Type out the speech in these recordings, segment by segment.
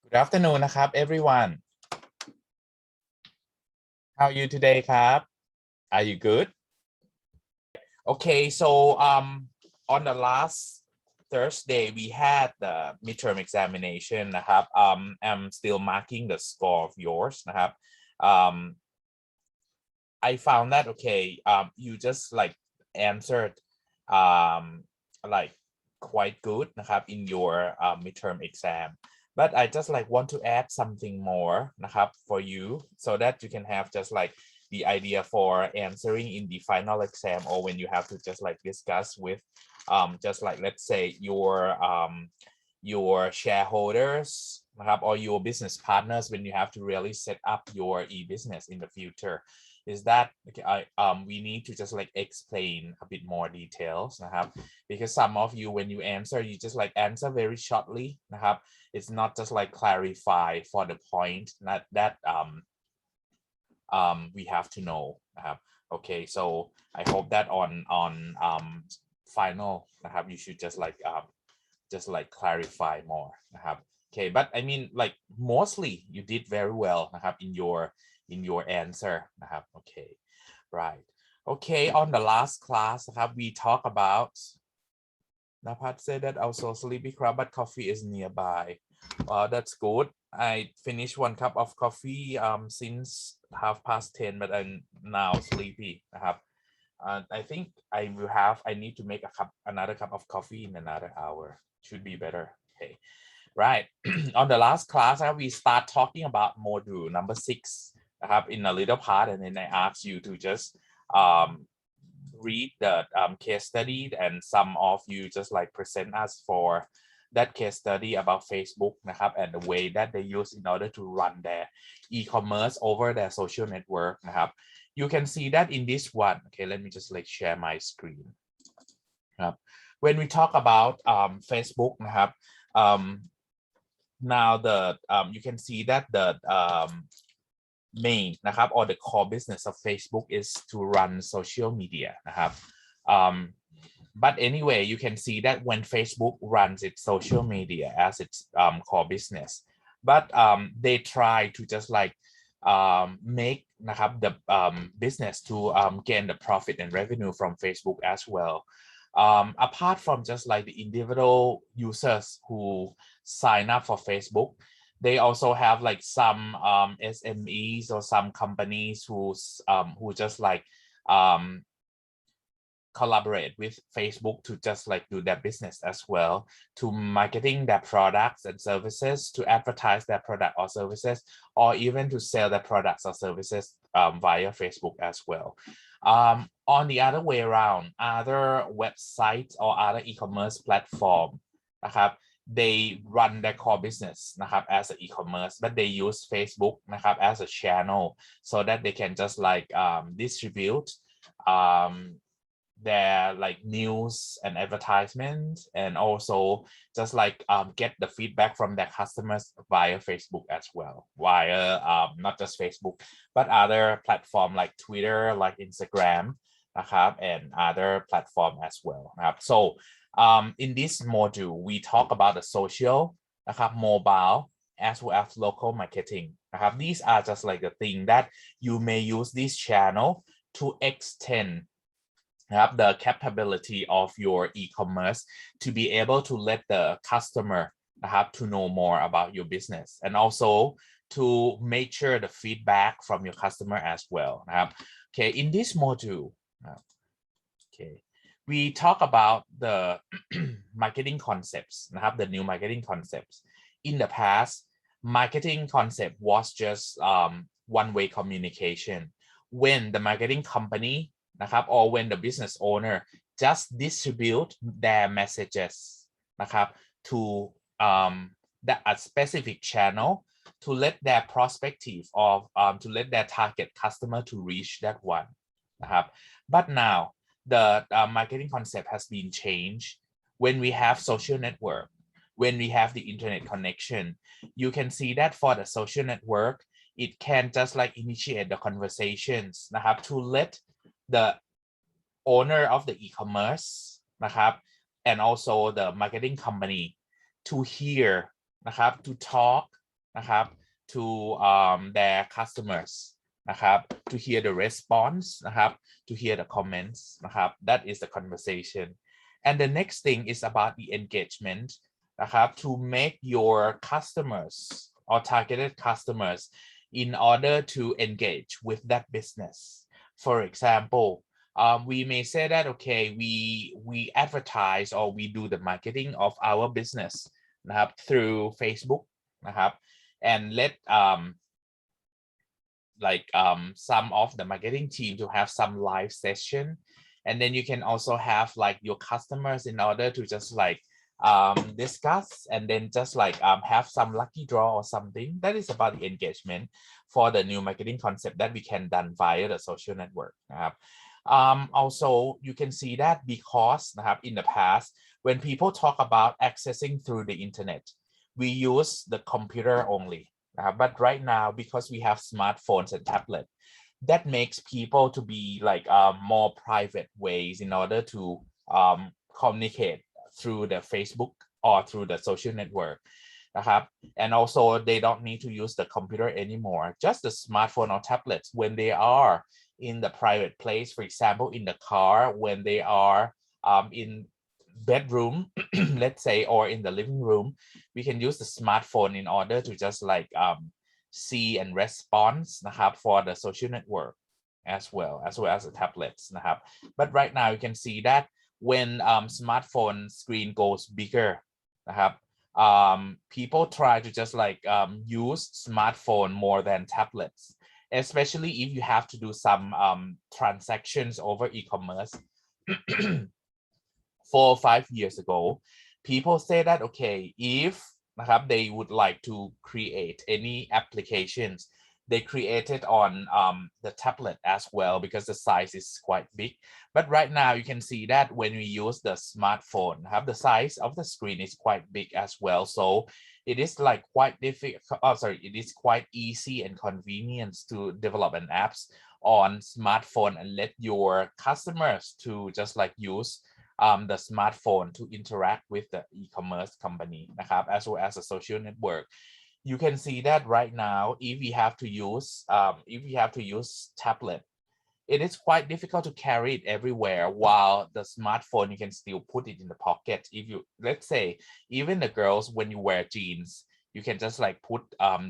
Good afternoon นะครับ everyone. How are you today ครับ Are you good? Okay, so on the last Thursday we had the midterm examination นะครับ I'm still marking the score of yours นะครับ I found that okay you just like answered um like quite good นะครับ in your midterm exam. But I just like want to add something more นะครับ for you so that you can have just like the idea for answering in the final exam or when you have to just like discuss with just like let's say your shareholders นะครับ or your business partners when you have to really set up your e-business in the future is that okay, we need to just like explain a bit more details นะครับ because some of you when you answer you just like answer very shortly นะครับ it's not just like clarify for the point that we have to know นะครับ okay so I hope that on final นะครับ you should just like clarify more นะครับ okay but I mean like mostly you did very well นะครับ in your answer นะครับ okay right okay on the last class นะครับ we talk about Napat said that also sleepy crab but coffee is nearby. That's good. I finished 1 cup of coffee since 10:30 but I'm now sleepy นะครับ I think I need to make another cup of coffee in another hour. Should be better. Okay. Right. On the last class, we start talking about module number 6 นะครับ in a little part and then I ask you to just read the case study and some of you just like present us for that case study about Facebook นะครับ and the way that they use in order to run their e-commerce over their social network นะครับ you can see that in this one. Okay, let me just like share my screen ครับ when we talk about Facebook นะครับ now the you can see that the main นะครับ or the core business of Facebook is to run social media นะครับ but anyway you can see that when Facebook runs its social media as its core business but they try to just like make นะครับ the business to gain the profit and revenue from Facebook as well. Apart from just like the individual users who sign up for Facebook, they also have like some SMEs or some companies who just like collaborate with Facebook to just like do their business as well, to marketing their products and services, to advertise their product or services, or even to sell their products or services via Facebook as well. On the other way around, other websites or other e-commerce platform นะครับ they run their core business นะครับ as an e-commerce but they use Facebook นะครับ as a channel so that they can just like distribute their like news and advertisements and also just like get the feedback from their customers via Facebook as well, via not just Facebook but other platform like Twitter, like Instagram นะครับ and other platform as well นะครับ so in this module we talk about the social นะครับ mobile as well as local marketing นะครับ these are just like the thing that you may use this channel to extend the capability of your e-commerce to be able to let the customer to know more about your business and also to make sure the feedback from your customer as well. Okay, in this module, okay, we talk about the marketing concepts, the new marketing concepts. In the past, marketing concept was just one-way communication. When the marketing companyนะครับ or when the business owner just distribute their messages นะครับ to a specific channel to let their prospective or to let their target customer to reach that one นะครับ but now the marketing concept has been changed when we have social network, when we have the internet connection. You can see that for the social network it can just like initiate the conversations นะครับ to let the owner of the e-commerce นะครับ and also the marketing company to hear นะครับ to talk นะครับ to their customers นะครับ to hear the response นะครับ to hear the comments นะครับ that is the conversation and the next thing is about the engagement นะครับ to make your customers or targeted customers in order to engage with that business. For example, we may say that okay, we advertise or we do the marketing of our business นะครับ through Facebook นะครับ and let some of the marketing team to have some live session, and then you can also have like your customers in order to just like discuss and then just like have some lucky draw or something. That is about the engagement for the new marketing concept that we can done via the social network นะครับ also you can see that because นะครับ in the past when people talk about accessing through the internet we use the computer only but right now because we have smartphones and tablets that makes people to be like more private ways in order to communicate through the Facebook or through the social network นะครับ and also they don't need to use the computer anymore, just the smartphone or tablets when they are in the private place, for example in the car when they are in bedroom let's say or in the living room we can use the smartphone in order to just like see and response นะครับ for the social network as well as the tablets นะครับ but right now you can see that when smartphone screen goes bigger นะครับ people try to just like use smartphone more than tablets, especially if you have to do some transactions over e-commerce 4 or 5 years ago people say that okay if นะครับ they would like to create any applications they created on the tablet as well because the size is quite big, but right now you can see that when we use the smartphone the size of the screen is quite big as well, so it is like quite difficult, it is quite easy and convenient to develop an apps on smartphone and let your customers to just like use the smartphone to interact with the e-commerce company นะครับ as well as a social network. You can see that right now if we have to use tablet it is quite difficult to carry it everywhere, while the smartphone you can still put it in the pocket. If you let's say even the girls when you wear jeans you can just like put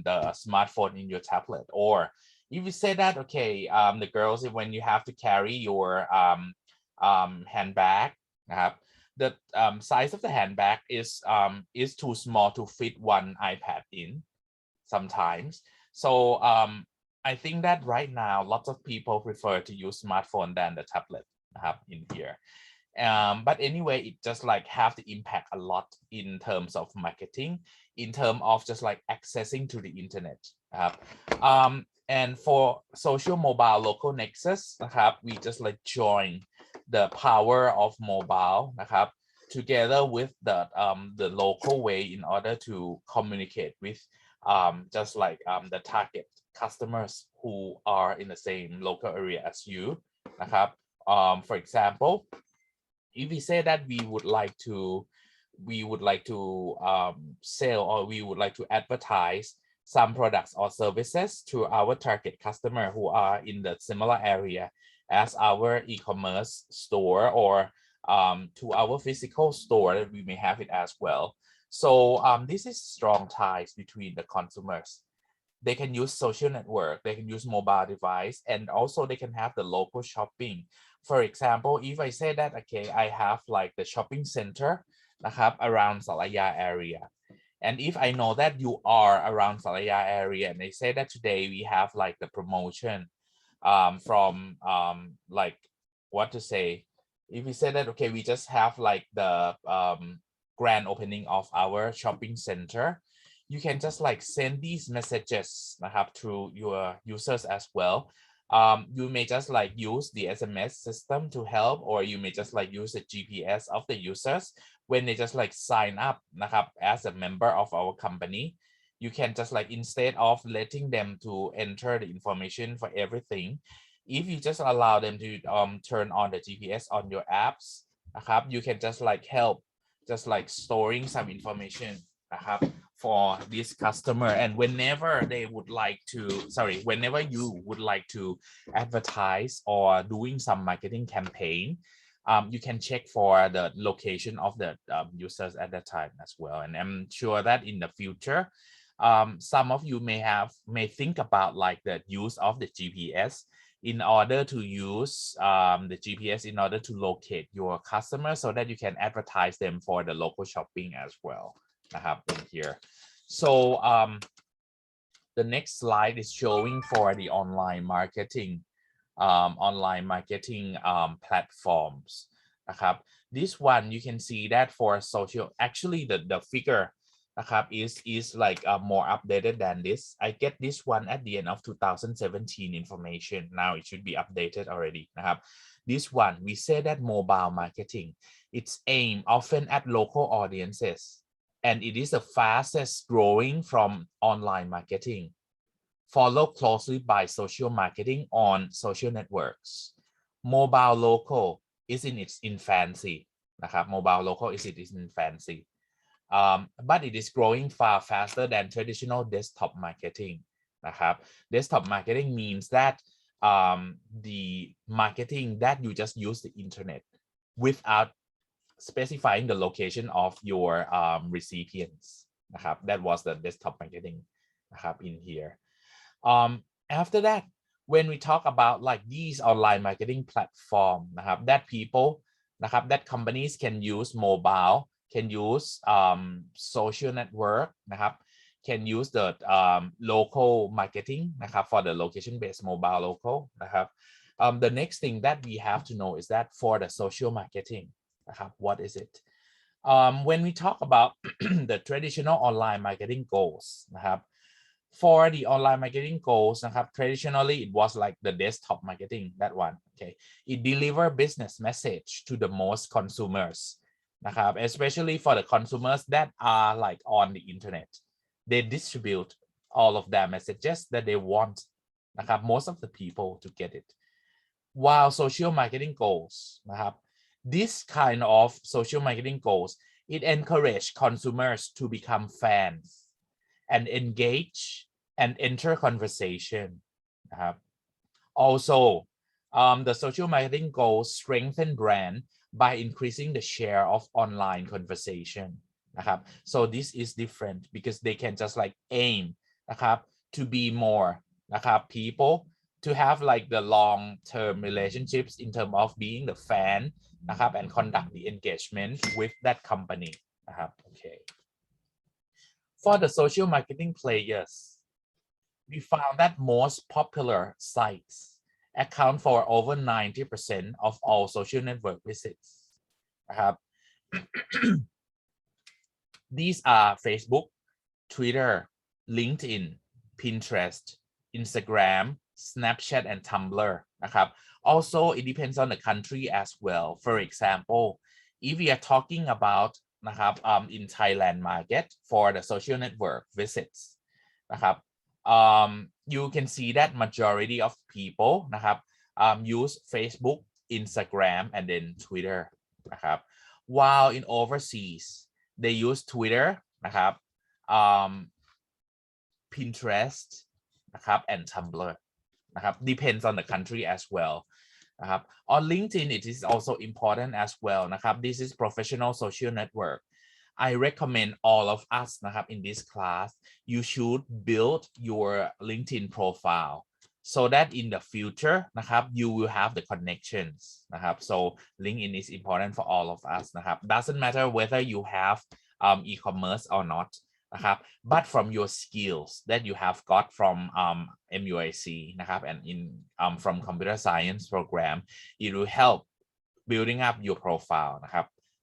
the smartphone in your tablet, or if you say that okay the girls when you have to carry your handbag นะครับ the size of the handbag is too small to fit one iPad in sometimes, so I think that right now lots of people prefer to use smartphone than the tablet นะครับ in here, but anyway it just like have the impact a lot in terms of marketing, in terms of just like accessing to the internet นะครับ and for social mobile local nexus นะครับ we just like join the power of mobile นะครับ together with the local way in order to communicate with just like the target customers who are in the same local area as you นะครับ for example if we say that we would like to sell or we would like to advertise some products or services to our target customer who are in the similar area as our e-commerce store or to our physical store that we may have it as well. So this is strong ties between the consumers. They can use social network, they can use mobile device, and also they can have the local shopping. For example, if I say that okay I have like the shopping center นะครับ around Salaya area, and if I know that you are around Salaya area and they say that today we have like the promotion from like what to say, if we say that okay we just have like the grand opening of our shopping center, you can just like send these messages นะครับ to your users as well. You may just like use the SMS system to help, or you may just like use the GPS of the users when they just like sign up นะครับ as a member of our company. You can just like instead of letting them to enter the information for everything, if you just allow them to turn on the GPS on your apps นะครับ you can just like help just like storing some information นะครับ for this customer, and whenever they would like to, whenever you would like to advertise or doing some marketing campaign, you can check for the location of the users at that time as well. And I'm sure that in the future, some of you may think about like the use of the GPS in order to use the GPS in order to locate your customers so that you can advertise them for the local shopping as well. In here. So the next slide is showing for the online marketing platforms. This one you can see that for social, actually the figure is like more updated than this. I get this one at the end of 2017 information. Now it should be updated already. This one, we say that mobile marketing, it's aimed often at local audiences, and it is the fastest growing from online marketing, followed closely by social marketing on social networks. Mobile local is in its infancy. Mobile local is in its infancy. But it is growing far faster than traditional desktop marketing. Desktop marketing means that the marketing that you just use the internet without specifying the location of your recipients. That was the desktop marketing in here. After that, when we talk about like these online marketing platform that people that companies can use mobile, can use social network, can use the local marketing for the location-based mobile local. The next thing that we have to know is that for the social marketing, what is it? When we talk about the traditional online marketing goals, for the online marketing goals, traditionally it was like the desktop marketing, that one. Okay, it deliver business message to the most consumers, especially for the consumers that are like on the internet. They distribute all of their messages that they want, most of the people to get it. While social marketing goals, this kind of social marketing goals, it encourage consumers to become fans and engage and enter conversation. Also, the social marketing goals strengthen brand by increasing the share of online conversation. So this is different because they can just like aim to be more people, to have like the long-term relationships in terms of being the fan and conduct the engagement with that company. Okay. For the social marketing players, we found that most popular sites account for over 90% of all social network visits. These are Facebook, Twitter, LinkedIn, Pinterest, Instagram, Snapchat, and Tumblr. Also, it depends on the country as well. For example, if we are talking about in Thailand market for the social network visits, you can see that majority of people use Facebook, Instagram, and then Twitter. While in overseas, they use Twitter, Pinterest, and Tumblr. Depends on the country as well. On LinkedIn, it is also important as well. This is professional social network. I recommend all of us in this class, you should build your LinkedIn profile so that in the future you will have the connections. So LinkedIn is important for all of us. Doesn't matter whether you have e-commerce or not. But from your skills that you have got from MUIC and from computer science program, it will help building up your profile.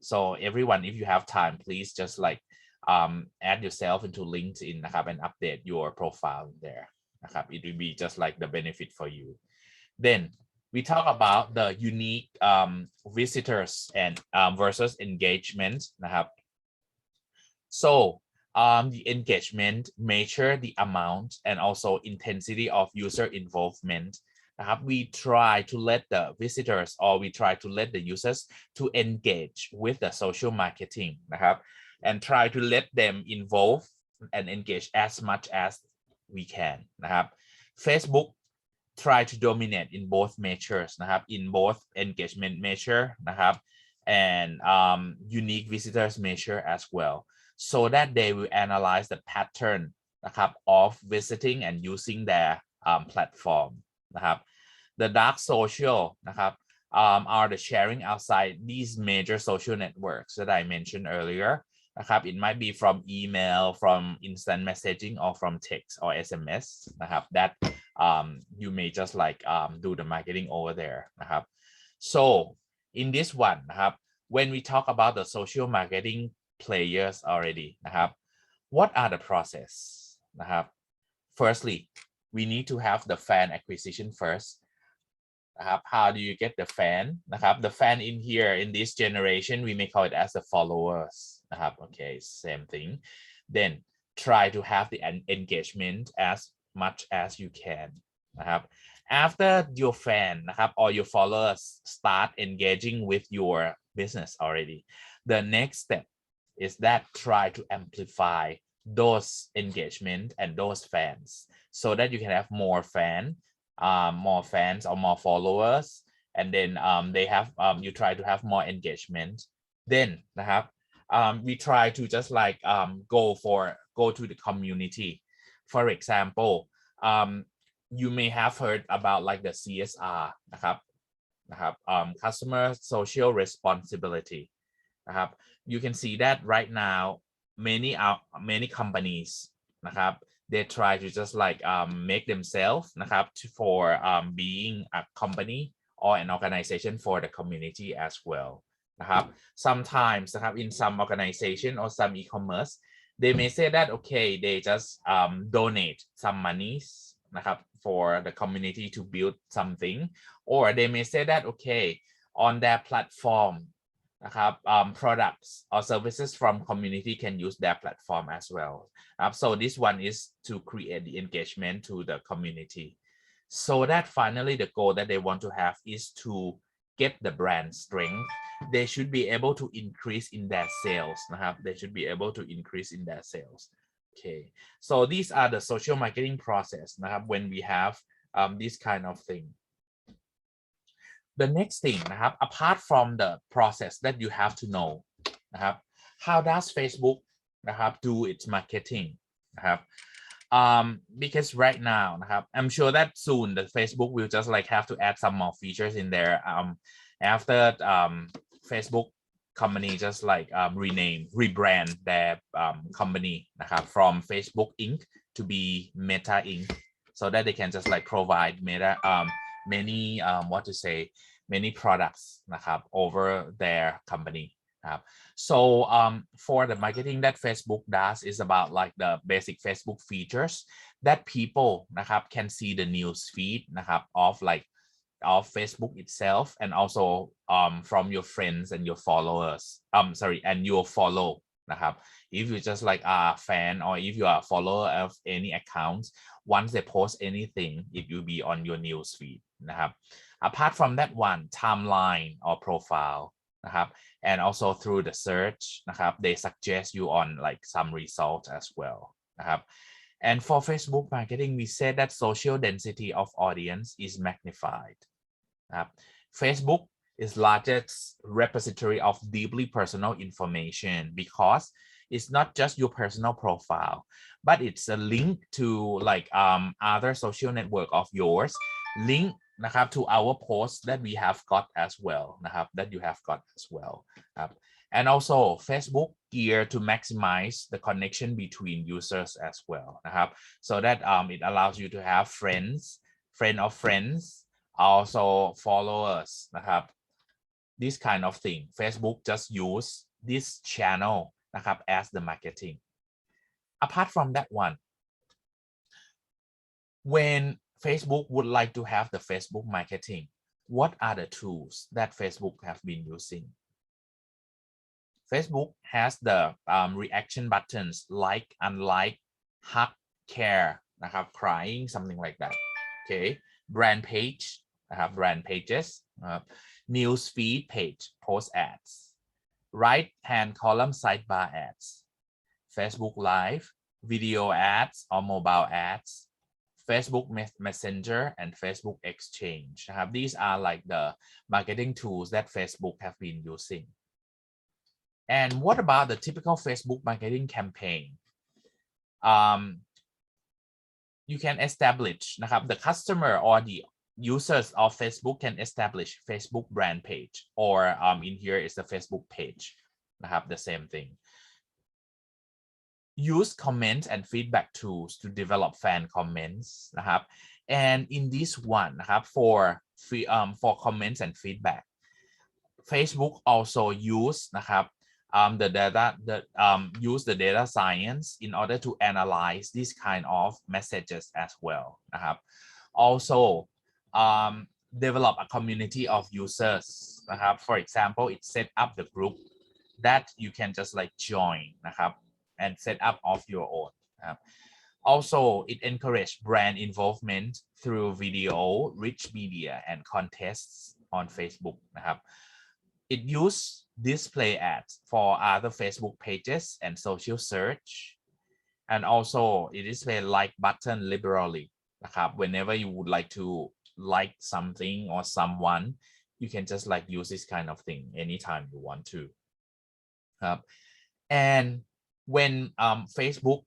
So everyone, if you have time, please just like add yourself into LinkedIn and update your profile there. It will be just like the benefit for you. Then we talk about the unique visitors and versus engagement. So the engagement measure the amount and also intensity of user involvement. We try to let the visitors, or we try to let the users to engage with the social marketing and try to let them involve and engage as much as we can นะครับ Facebook try to dominate in both measures นะครับ in both engagement measure นะครับ and unique visitors measure as well so that they will analyze the pattern นะครับ of visiting and using their platform นะครับ the dark social นะครับ are the sharing outside these major social networks that I mentioned earlier นะครับ it might be from email from instant messaging or from text or SMS นะครับ that you may just like do the marketing over there นะครับ so in this one นะครับ when we talk about the social marketing players already นะครับ what are the process นะครับ firstly we need to have the fan acquisition first นะครับ how do you get the fan นะครับ the fan in here in this generation we may call it as the followers นะครับ okay same thing then try to have the engagement as much as you can นะครับ after your fan นะครับ or your followers start engaging with your business already the next step is that try to amplify those engagement and those fans so that you can have more fans or more followers and then they have you try to have more engagement then นะครับ we try to just like go to the community for example you may have heard about like the CSR นะครับ customer social responsibility นะครับ you can see that right now many companies นะครับ they try to just like make themselves นะครับ for being a company or an organization for the community as well นะครับ sometimes นะครับ in some organization or some e-commerce they may say that okay they just donate some monies นะครับ for the community to build something or they may say that okay on their platform นะครับ products or services from community can use their platform as well so this one is to create the engagement to the community so that finally the goal that they want to have is to get the brand strength they should be able to increase in their sales นะครับ they should be able to increase in their sales okay so these are the social marketing process นะครับ when we have this kind of thing the next thing นะครับ apart from the process that you have to know นะครับ how does Facebook นะครับ do its marketing นะครับ because right now นะครับ I'm sure that soon the Facebook will just like have to add some more features in there after Facebook company just like rebrand their company นะครับ from Facebook Inc to be Meta Inc so that they can just like provide Meta many what to say many products นะครับ over their company นะครับ so for the marketing that Facebook does is about like the basic Facebook features that people นะครับ can see the news feed นะครับ of Facebook itself and also from your friends and your followers and your follow นะครับ if you just like a fan or if you are a follower of any accounts once they post anything it will be on your news feed นะครับ apart from that one timeline or profile นะครับ and also through the search นะครับ they suggest you on like some results as well นะครับ and for Facebook marketing we said that social density of audience is magnified นะครับ Facebook is largest repository of deeply personal information because it's not just your personal profile but it's a link to like other social network of yours link นะครับ to our posts that we have got as well นะครับ that you have got as well ครับ and also Facebook gear to maximize the connection between users as well นะครับ so that it allows you to have friend of friends also followers นะครับ this kind of thing Facebook just use this channel นะครับ as the marketing apart from that one when Facebook would like to have the Facebook marketing what are the tools that Facebook have been using Facebook has the reaction buttons like unlike hug care นะครับ crying something like that okay brand page นะครับ brand pages news feed page post ads right hand column sidebar ads Facebook live video ads or mobile ads, Facebook Messenger and Facebook Exchange. These are like the marketing tools that Facebook have been using. And what about the typical Facebook marketing campaign? You can establish the customer or the users of Facebook can establish Facebook brand page, or in here is the Facebook page. The same thing. Use comments and feedback tools to develop fan comments. And in this one for comments and feedback, Facebook also use the data science in order to analyze this kind of messages as well. Also develop a community of users. For example, it set up the group that you can just like join and set up of your own. Also, it encourages brand involvement through video, rich media, and contests on Facebook. It uses display ads for other Facebook pages and social search. And also, it displays like button liberally. Whenever you would like to like something or someone, you can just like use this kind of thing anytime you want to. And when Facebook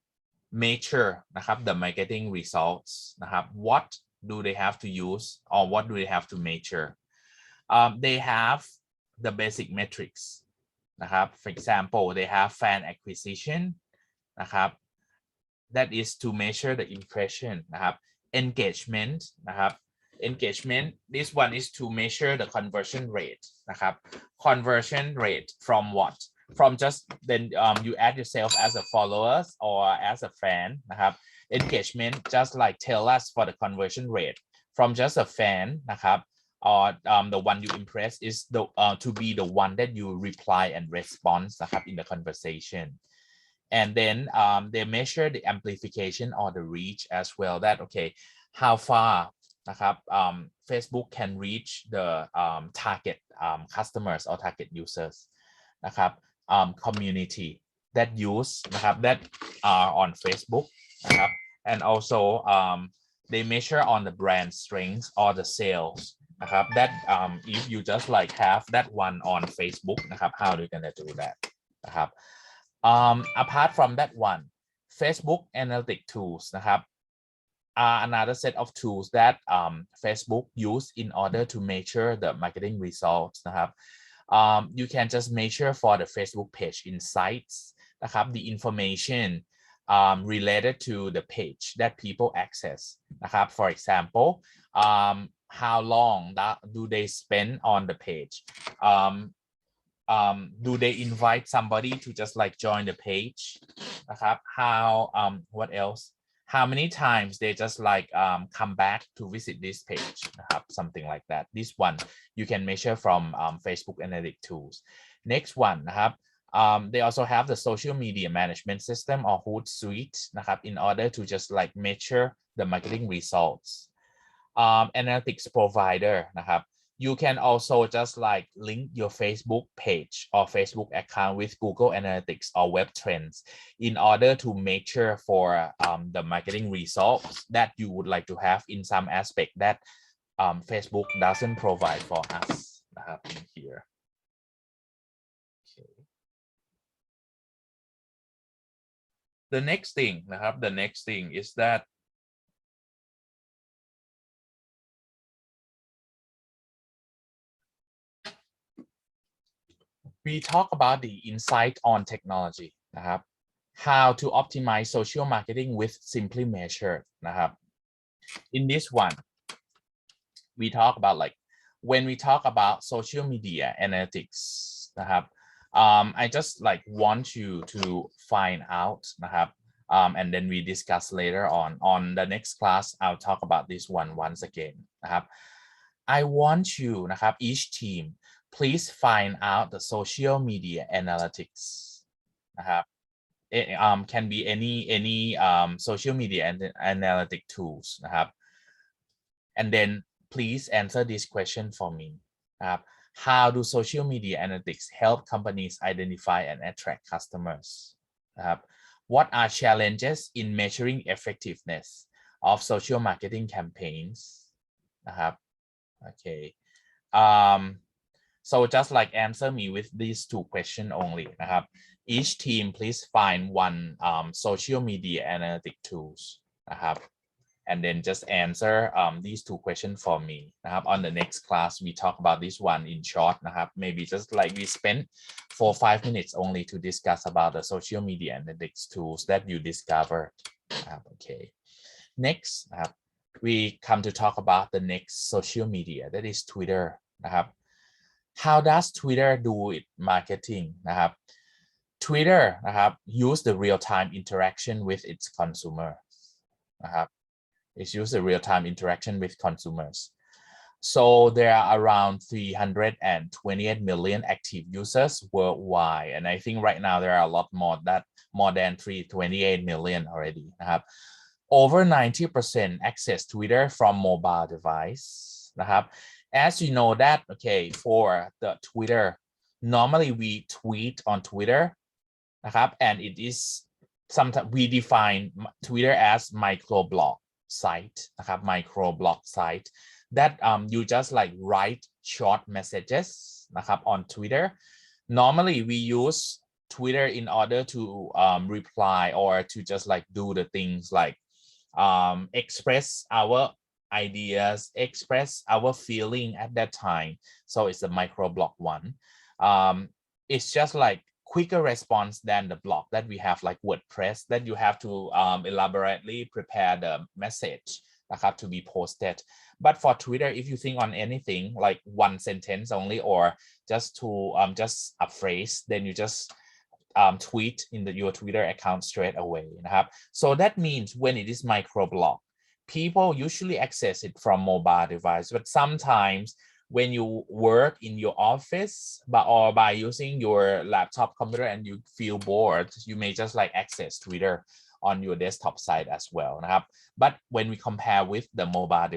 measure the marketing results, what do they have to use or what do they have to measure? They have the basic metrics. For example, they have fan acquisition. That is to measure the impression. Engagement. Engagement, this one is to measure the conversion rate. Conversion rate from what? From just then you add yourself as a follower or as a fan. Engagement just like tell us for the conversion rate from just a fan or the one you impress is the to be the one that you reply and respond in the conversation. And then they measure the amplification or the reach as well, that okay, how far Facebook can reach the target customers or target users. Community that use that are on Facebook. And also they measure on the brand strength or the sales. That if you just like have that one on Facebook, how are you gonna do that? Apart from that one, Facebook analytic tools are another set of tools that Facebook use in order to measure the marketing results. You can just measure for the Facebook page insights, the information related to the page that people access. For example, how long do they spend on the page? Do they invite somebody to just like join the page? How what else? How many times they just like come back to visit this page? Something like that. This one you can measure from Facebook analytic tools. Next one, they also have the social media management system or Hootsuite in order to just like measure the marketing results. Analytics provider, you can also just like link your Facebook page or Facebook account with Google Analytics or Web13 in order to measure for the marketing results that you would like to have in some aspect that Facebook doesn't provide for us in here. Okay. The next thing is that we talk about the insight on technology, how to optimize social marketing with Simply Measured. In this one, we talk about like when we talk about social media analytics, I just like want you to find out, and then we discuss later on the next class. I'll talk about this one once again. I want you, each team, please find out the social media analytics. It can be any social media analytic tools. And then please answer this question for me. How do social media analytics help companies identify and attract customers? what are challenges in measuring effectiveness of social marketing campaigns นะครับ okay so just like answer me with these two questions only นะครับ each team please find one social media analytic tools นะครับ and then just answer these two questions for me นะครับ on the next class we talk about this one in short นะครับ maybe just like we spend 4-5 minutes only to discuss about the social media analytics tools that you discovered นะครับ okay next นะครับ we come to talk about the next social media that is Twitter นะครับ how does Twitter do it marketing นะครับ Twitter นะครับ use the real-time interaction with its consumer นะครับ it's use the real-time interaction with consumers so there are around 328 million active users worldwide and I think right now there are a lot more than 328 million already นะครับ over 90% access Twitter from mobile device นะครับ as you know that okay for the Twitter normally we tweet on Twitter นะครับ and it is sometimes we define Twitter as microblog site นะครับ microblog site that you just like write short messages นะครับ on Twitter normally we use Twitter in order to reply or to just like do the things like express our ideas express our feeling at that time so it's a microblog one it's just like quicker response than the blog that we have like WordPress that you have to elaborately prepare the message นะครับ to be posted but for Twitter if you think on anything like one sentence only or just to just a phrase then you just tweet in your Twitter account straight away นะครับ so that means when it is microblog people usually access it from mobile device but sometimes when you work in your office or by using your laptop computer and you feel bored you may just like access Twitter on your desktop side as well นะครับ but when we compare with the mobile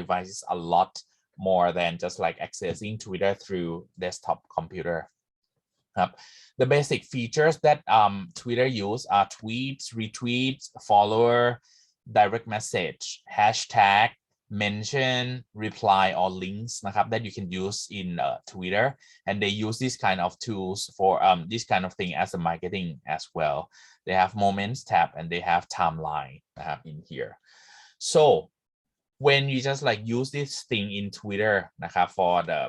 device is a lot more than just like accessing Twitter through desktop computer ครับ the basic features that Twitter use are tweets retweets follower direct message hashtag mention reply or links นะครับ that you can use in Twitter and they use this kind of tools for this kind of thing as a marketing as well they have moments tab and they have timeline นะครับ in here so when you just like use this thing in Twitter นะครับ for the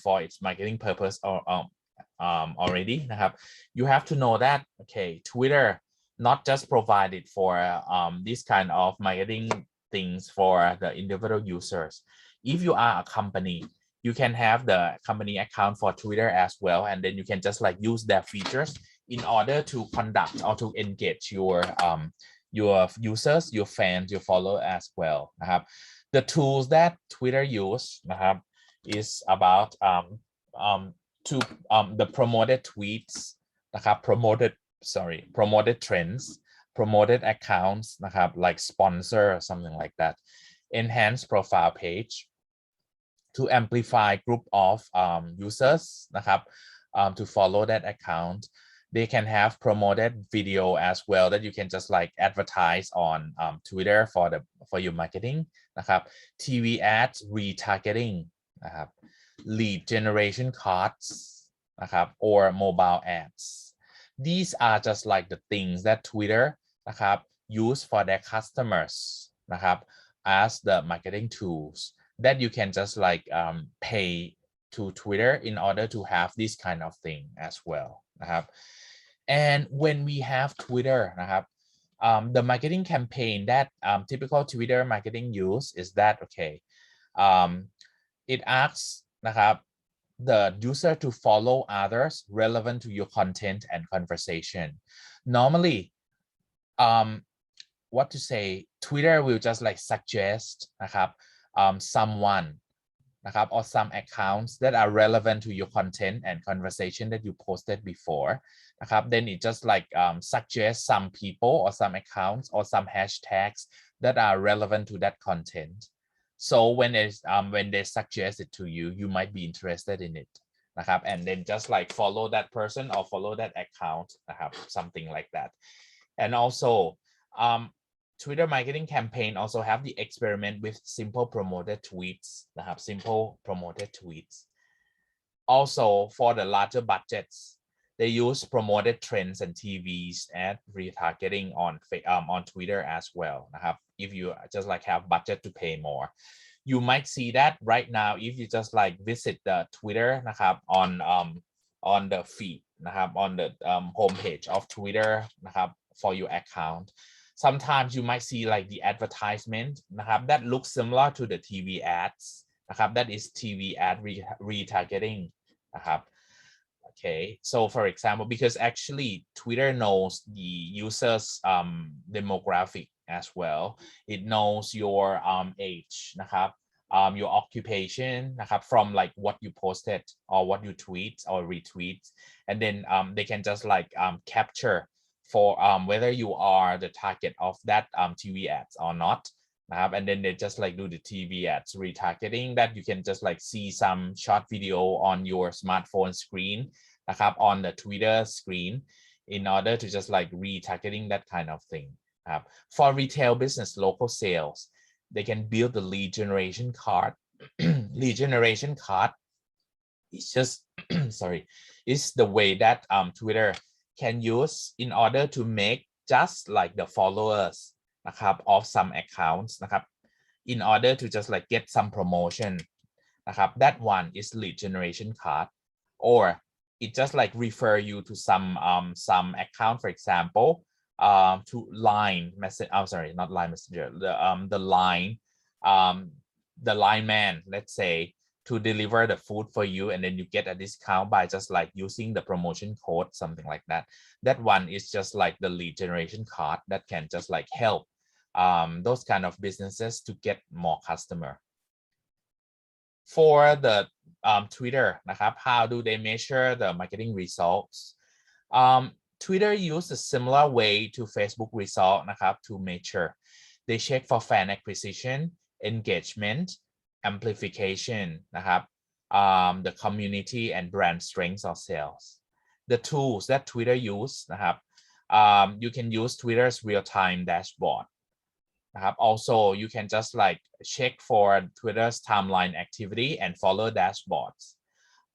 for its marketing purpose or already นะครับ you have to know that okay Twitter not just provided for this kind of marketing things for the individual users if you are a company you can have the company account for Twitter as well and then you can just like use their features in order to conduct or to engage your users your fans your followers as well นะครับ the tools that Twitter use นะครับ is about to the promoted tweets นะครับ promoted trends promoted accounts นะครับ like sponsor or something like that enhance profile page to amplify group of users นะครับ to follow that account they can have promoted video as well that you can just like advertise on Twitter for your marketing นะครับ TV ads retargeting นะครับ lead generation cards นะครับ or mobile ads these are just like the things that Twitter นะครับ use for their customers นะครับ as the marketing tools that you can just like pay to Twitter in order to have this kind of thing as well นะครับ and when we have Twitter นะครับ the marketing campaign that typical Twitter marketing use is that okay it asks นะครับ the user to follow others relevant to your content and conversation normally what to say Twitter will just like suggest นะครับ someone นะครับ or some accounts that are relevant to your content and conversation that you posted before นะครับ then it just like suggest some people or some accounts or some hashtags that are relevant to that content so when they suggest it to you you might be interested in it นะครับ and then just like follow that person or follow that account นะครับ something like that And also Twitter marketing campaign also have the experiment with simple promoted tweetsนะครับ simple promoted tweets. Also for the larger budgets, they use promoted trends and TVs and retargeting on Twitter as wellนะครับ if you just like have budget to pay more, you might see that right now if you just like visit the Twitter นะครับ on the feed นะครับ on the homepage of Twitter นะครับ for your account. Sometimes you might see like the advertisement นะครับ that looks similar to the TV ads นะครับ that is TV ad retargeting นะครับ Okay, so for example, because actually Twitter knows the user's demographic as well. It knows your age นะครับ your occupation นะครับ from like what you posted or what you tweet or retweet, and then they can just like capture for whether you are the target of that TV ads or not. And then they just like do the TV ads retargeting that you can just like see some short video on your smartphone screen on the Twitter screen in order to just like retargeting that kind of thing. For retail business, local sales, they can build the lead generation card. Lead generation card is just sorry, is the way that Twitter can use in order to make just like the followers of some accounts in order to just like get some promotion that one is lead generation card, or it just like refer you to some account, for example to line message, sorry, not line messenger, the line man, let's say, to deliver the food for you, and then you get a discount by just like using the promotion code, something like that. That one is just like the lead generation card that can just like help those kind of businesses to get more customer. For the Twitter นะครับ how do they measure the marketing results? Twitter use a similar way to Facebook result นะครับ to measure. They check for fan acquisition, engagement, amplification นะครับ the community and brand strength or sales. The tools that Twitter use นะครับ you can use Twitter's real-time dashboard. Also, you can just like check for Twitter's timeline activity and follow dashboards.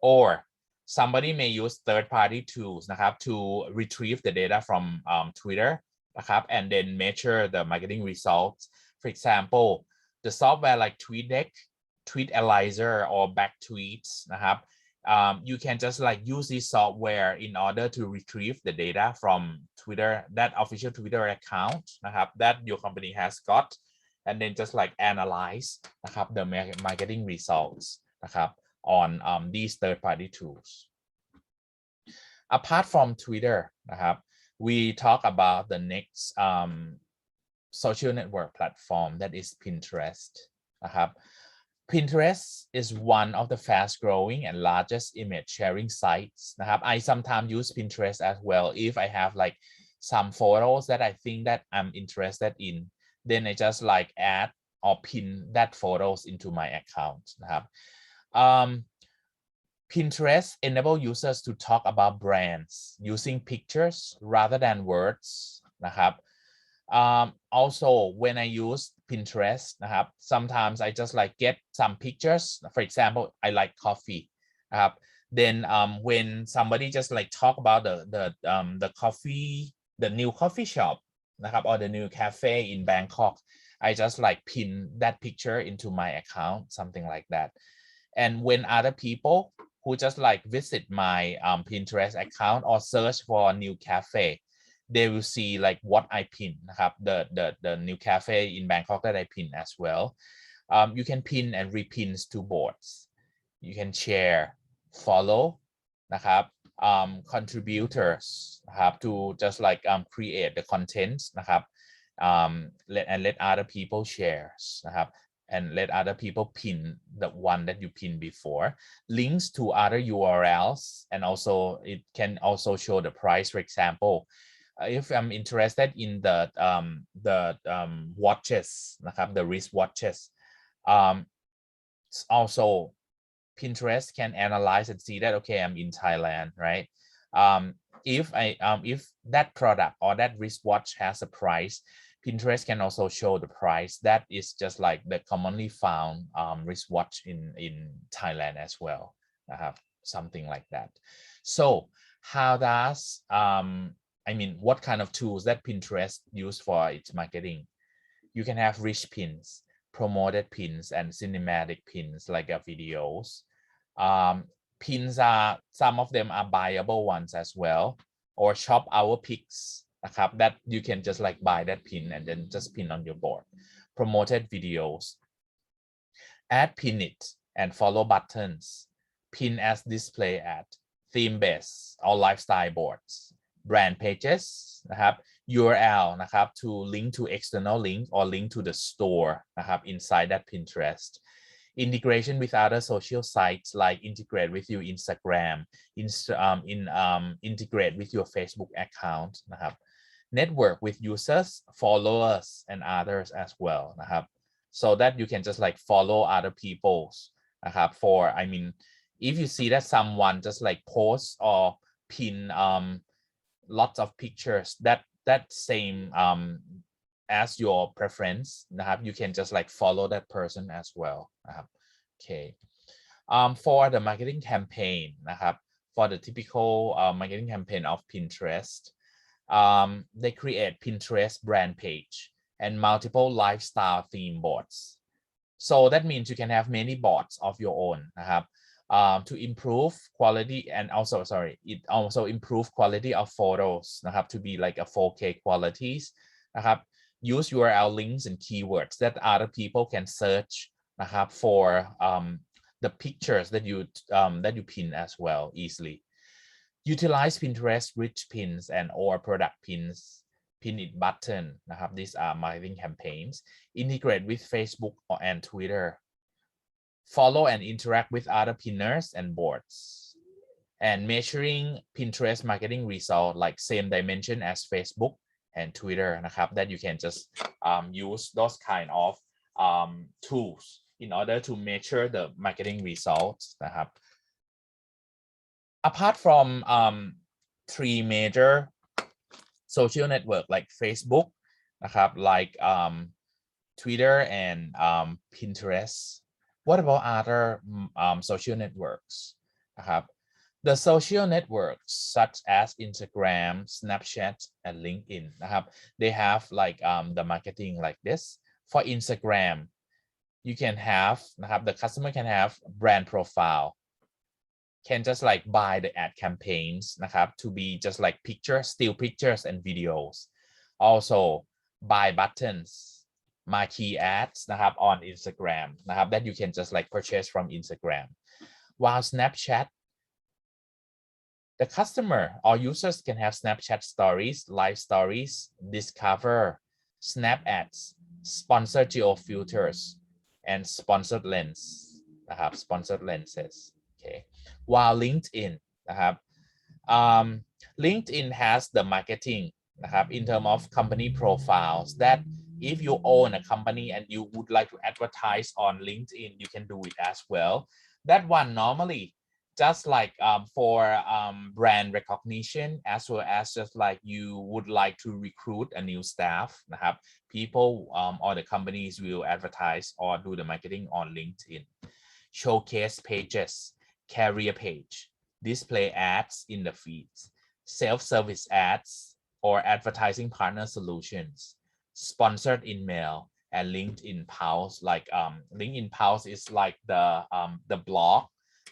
Or somebody may use third-party tools to retrieve the data from Twitter and then measure the marketing results. For example, the software like TweetDeck, TweetAlyzer, or Backtweets you can just like use this software in order to retrieve the data from Twitter, that official Twitter account that your company has got, and then just like analyze the marketing results on these third-party tools. Apart from Twitter we talk about the next social network platform, that is Pinterest. Pinterest is one of the fast-growing and largest image sharing sites. I sometimes use Pinterest as well if I have like some photos that I think that I'm interested in. Then I just like add or pin that photos into my account. Pinterest enable users to talk about brands using pictures rather than words. Also, when I use Pinterest sometimes I just like get some pictures. For example, I like coffee. Then when somebody just like talk about the coffee, the new coffee shop or the new cafe in Bangkok, I just like pin that picture into my account, something like that. And when other people who just like visit my Pinterest account or search for a new cafe, they will see like what I pin the new cafe in Bangkok that I pin as well. You can pin and repin to boards. You can share, follow contributors to just like create the content let other people share and let other people pin the one that you pin before, links to other URLs, and also it can also show the price. For example, if I'm interested in the watches the wrist watches, also Pinterest can analyze and see that okay, I'm in Thailand, right? if that product or that wristwatch has a price, Pinterest can also show the price. That is just like the commonly found wristwatch in Thailand as well. Something like that. So how does what kind of tools that Pinterest use for its marketing? You can have rich pins, promoted pins, and cinematic pins like videos. Pins are, some of them are buyable ones as well, or shop our picksนะครับ that you can just like buy that pin and then just pin on your board. Promoted videos, add pin it and follow buttons, pin as display ad, theme based or lifestyle boards, brand pages นะครับ URL นะครับ to link to external link or link to the store นะครับ inside that Pinterest. Integration with other social sites like integrate with your Instagram, integrate with your Facebook account นะครับ network with users, followers and others as well นะครับ so that you can just like follow other people's นะครับ for if you see that someone just like post or pin lots of pictures that same as your preference นะครับ you can just like follow that person as well นะครับ okay for the marketing campaign นะครับ for the typical marketing campaign of Pinterest, they create Pinterest brand page and multiple lifestyle theme boards. So that means you can have many boards of your own นะครับ to improve quality and also it also improve quality of photos นะครับ to be like a 4K qualities นะครับ use URL links and keywords that other people can search นะครับ for the pictures that you pin as well easily. Utilize Pinterest rich pins and or product pins, pin it button นะครับ these are marketing campaigns. Integrate with Facebook and Twitter. Follow and interact with other pinners and boards. And measuring Pinterest marketing result like same dimension as Facebook and Twitter นะครับ that you can just use those kind of tools in order to measure the marketing results นะครับ apart from three major social network like Facebook นะครับ like Twitter and Pinterest, what about other social networks นะครับ the social networks such as Instagram, Snapchat and LinkedIn นะครับ they have like the marketing like this. For Instagram you can have นะครับ the customer can have brand profile, can just like buy the ad campaigns นะครับ to be just like pictures, still pictures and videos. Also buy buttons, marquee ads นะครับ on Instagram นะครับ that you can just like purchase from Instagram. While Snapchat, the customer or users can have Snapchat stories, live stories, discover, snap ads, sponsored geo filters and sponsored lens นะครับ sponsored lenses. Okay. While LinkedIn นะครับ LinkedIn has the marketing นะครับ in terms of company profiles that if you own a company and you would like to advertise on LinkedIn, you can do it as well. That one normally just like for brand recognition as well as just like you would like to recruit a new staff นะครับ people or the companies will advertise or do the marketing on LinkedIn. Showcase pages, career page, display ads in the feeds, self-service ads or advertising partner solutions, sponsored email and LinkedIn Pulse. Like LinkedIn Pulse is like the blog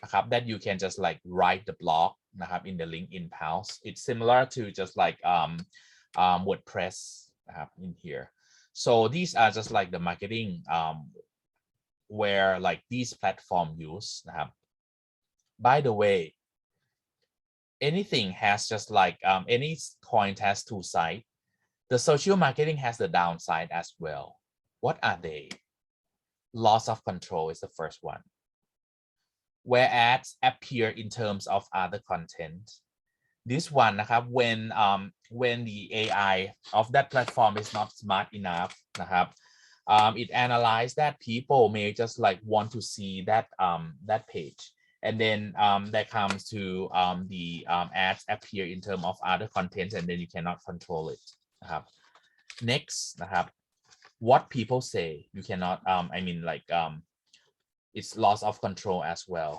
นะครับ that you can just like write the blog นะครับ in the LinkedIn Pulse. It's similar to just like WordPress นะครับ in here. So these are just like the marketing where like these platform use นะครับ by the way, anything has just like any coin has two sides. The social marketing has the downside as well. What are they? Loss of control is the first one, where ads appear in terms of other content. This one นะครับ when the AI of that platform is not smart enough นะครับ it analyzes that people may just like want to see that that page and then that comes to the ads appear in terms of other content, and then you cannot control it นะครับ next นะครับ what people say you cannot I mean like it's loss of control as well.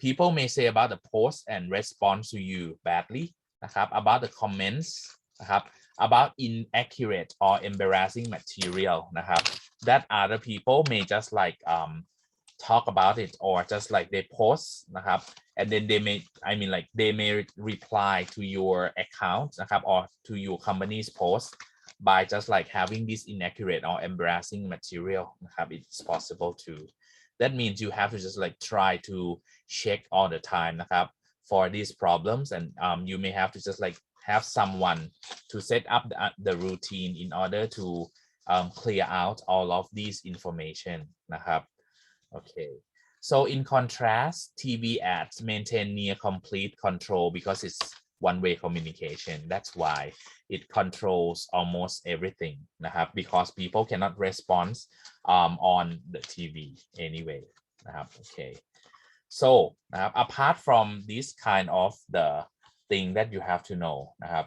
People may say about the post and respond to you badly นะครับ about the comments นะครับ about inaccurate or embarrassing material นะครับ that other people may just like talk about it or just like they post นะครับ and then they may I mean like they may reply to your account นะครับ or to your company's post by just like having this inaccurate or embarrassing material นะครับ it's possible too. That means you have to just like try to check all the time นะครับ for these problems, and you may have to just like have someone to set up the routine in order to clear out all of these information นะครับ okay, so in contrast TV ads maintain near complete control because it's one-way communication. That's why it controls almost everything นะครับ because people cannot respond on the TV anyway นะครับ okay, so นะครับ apart from this kind of the thing that you have to know นะครับ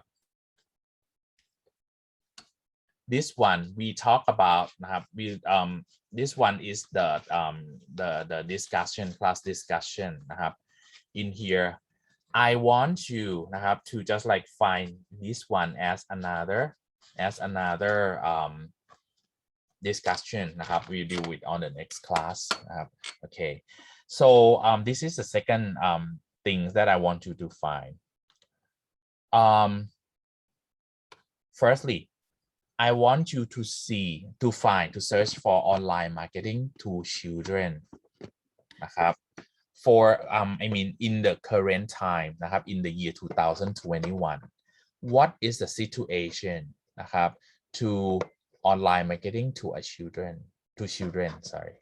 this one we talk about นะครับ we this one is the discussion class discussion นะครับ in here I want you นะครับ to just like find this one as another discussion นะครับ we do it on the next class นะครับ okay, so this is the second thing that I want you to find. Firstly, I want you to search for online marketing to children นะครับ for I mean in the current time นะครับ in the year 2021 what is the situation นะครับ to online marketing to children sorry.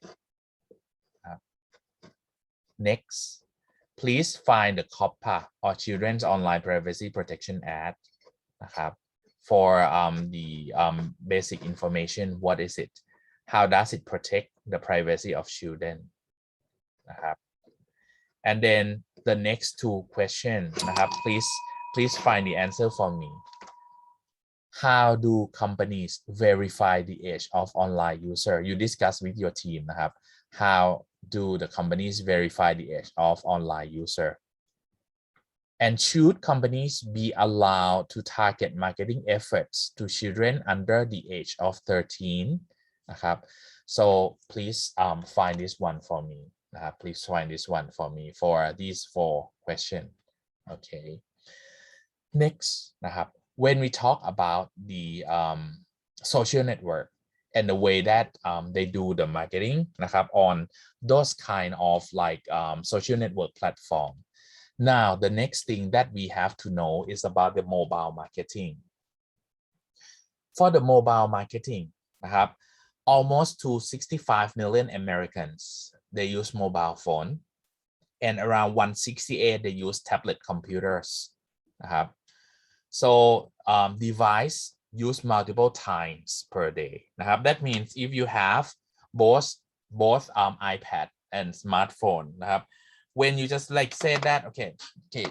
Next, please find the COPPA or Children's Online Privacy Protection Act นะครับ for the basic information. What is it? How does it protect the privacy of children นะครับ and then the next two questions นะครับ please find the answer for me. How do companies verify the age of online user? You discuss with your team นะครับ how do the companies verify the age of online user? And should companies be allowed to target marketing efforts to children under the age of 13 นะครับ so please find this one for me นะครับ please find this one for me for these 4 questions. Okay, next นะครับ when we talk about the social network and the way that they do the marketing นะครับ on those kind of like social network platform. Now the next thing that we have to know is about the mobile marketing. For the mobile marketing นะครับ almost to 65 million Americans they use mobile phone, and around 168 they use tablet computers นะครับ. so device use multiple times per day นะครับ that means if you have both iPad and smartphone นะครับ when you just like say that okay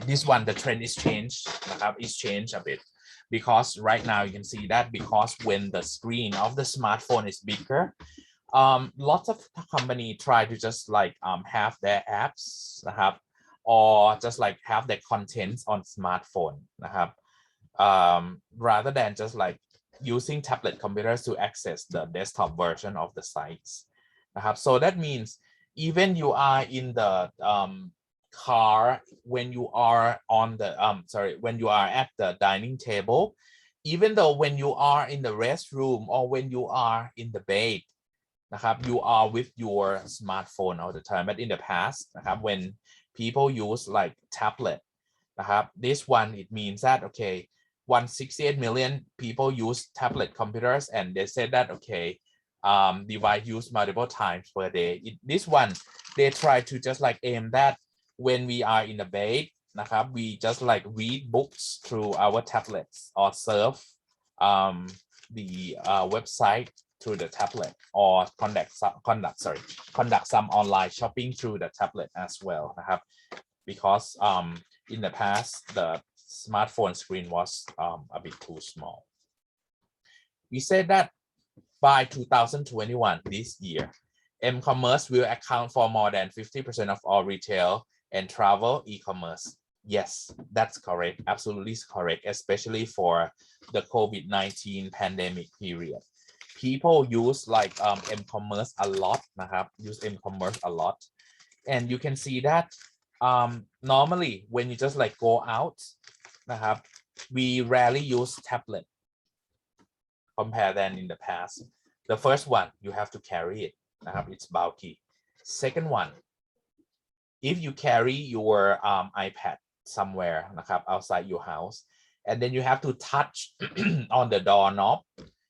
this one the trend is changed นะครับ is changed a bit because right now you can see that because when the screen of the smartphone is bigger, lots of company try to just like have their apps นะครับ or just like have their contents on smartphone นะครับ rather than just like using tablet computers to access the desktop version of the sites นะครับ so that means even you are in the car, when you are on the when you are at the dining table, even though when you are in the restroom or when you are in the bed นะครับ you are with your smartphone all the time. But in the past นะครับ when people use like tablet นะครับ this one it means that okay 168 million people use tablet computers, and they said that okay device used multiple times per day. This one they try to just like aim that when we are in the bed นะครับ we just like read books through our tablets or surf the website through the tablet or conduct some online shopping through the tablet as well because in the past the smartphone screen was a bit too small. We said that by 2021, this year, m-commerce will account for more than 50% of all retail and travel e-commerce. Yes, that's correct, absolutely correct, especially for the COVID-19 pandemic period. People use like m-commerce a lot, use m-commerce a lot. And you can see that normally when you just like go out, we rarely use tablet compare than in the past. The first one, you have to carry it, it's bulky. Second one, if you carry your iPad somewhere outside your house, and then you have to touch on the doorknob,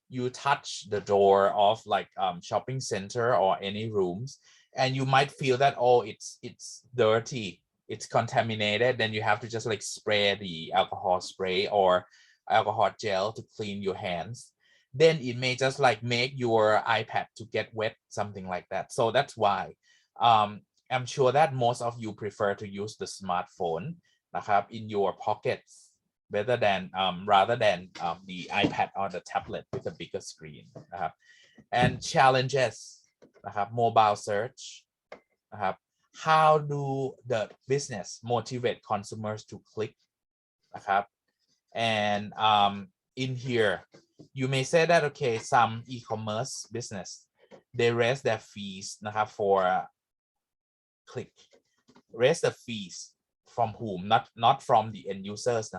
you touch the door of like shopping center or any rooms, and you might feel that, oh, it's dirty, it's contaminated, then you have to just like spray the alcohol spray or alcohol gel to clean your hands. Then it may just like make your iPad to get wet, something like that. So that's why I'm sure that most of you prefer to use the smartphone in your pockets rather than the iPad or the tablet with a bigger screen. And challenges, mobile search. How do the business motivate consumers to click? And in here, you may say that, okay, some e-commerce business, they raise their fees for click. Raise the fees from whom? Not from the end users,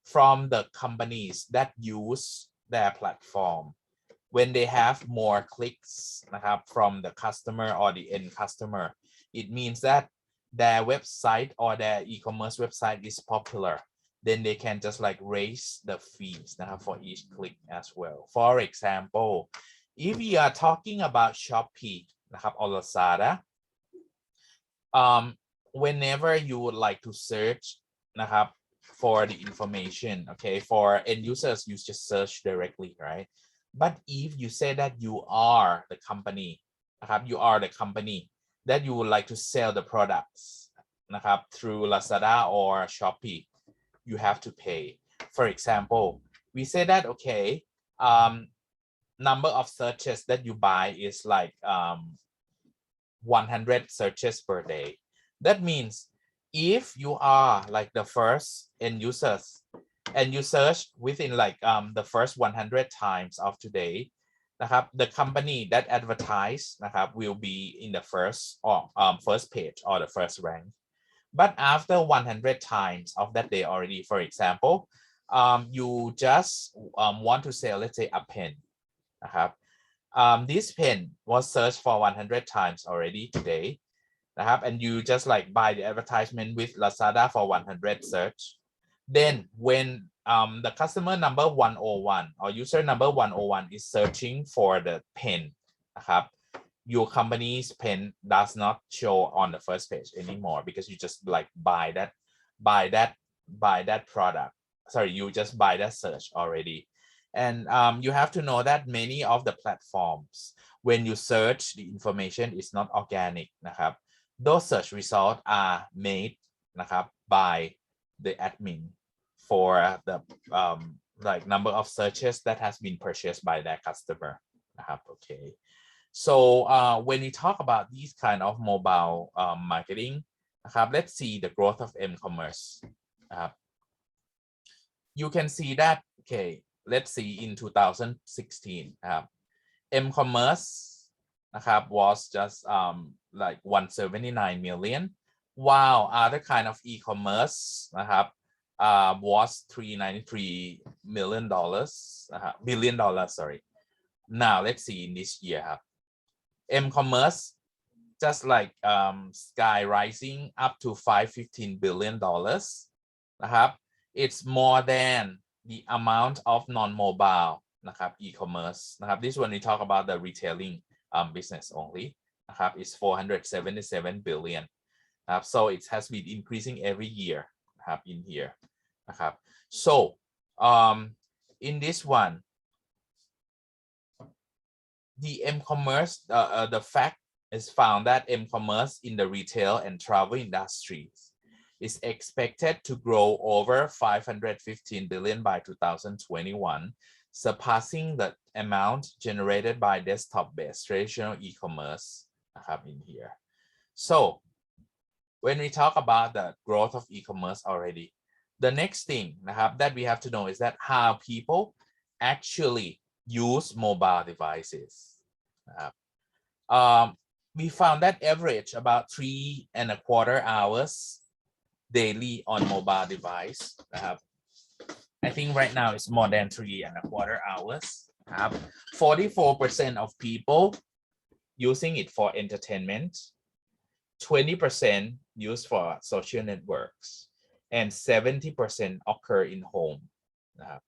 from the companies that use their platform. When they have more clicks from the customer or the end customer, it means that their website or their e-commerce website is popular. Then they can just like raise the fees for each click as well. For example, if we are talking about Shopee or Lazada, whenever you would like to search for the information, okay, for end users, you just search directly, right? But if you say that you are the company, you are the company that you would like to sell the products through Lazada or Shopee, you have to pay. For example, we say that, okay, number of searches that you buy is like 100 searches per day. That means if you are like the first end users and you search within like the first 100 times of today, the company that advertise will be in the first or first page or the first rank. But after 100 times of that day already, for example, you just want to sell, let's say, a pen. This pen was searched for 100 times already today, and you just like buy the advertisement with Lazada for 100 search. Then when the customer number 101 or user number 101 is searching for the pen, your company's pen does not show on the first page anymore because you just like buy that product. Sorry, you just buy that search already. And you have to know that many of the platforms, when you search, the information is not organic. Those search results are made by the admin for the like number of searches that has been purchased by that customer. Okay. So when we talk about these kind of mobile marketing, let's see the growth of m-commerce. You can see that, okay, let's see in 2016, m-commerce was just like 179 million, while other kind of e-commerce was $393 billion. Sorry. Now let's see in this year, m-commerce just like sky rising up to $515 billion. It's more than the amount of non-mobile e-commerce. This one we talk about the retailing business only. It's 477 billion. So it has been increasing every year in here. So in this one, the m-commerce, the fact is found that m-commerce in the retail and travel industries is expected to grow over 515 billion by 2021, surpassing the amount generated by desktop-based traditional e-commerce in here. So when we talk about the growth of e-commerce already, the next thing that we have to know is that how people actually use mobile devices. We found that average about 3.25 hours daily on mobile device. I think right now it's more than 3.25 hours. 44% of people using it for entertainment, 20% used for social networks, and 70% occur in home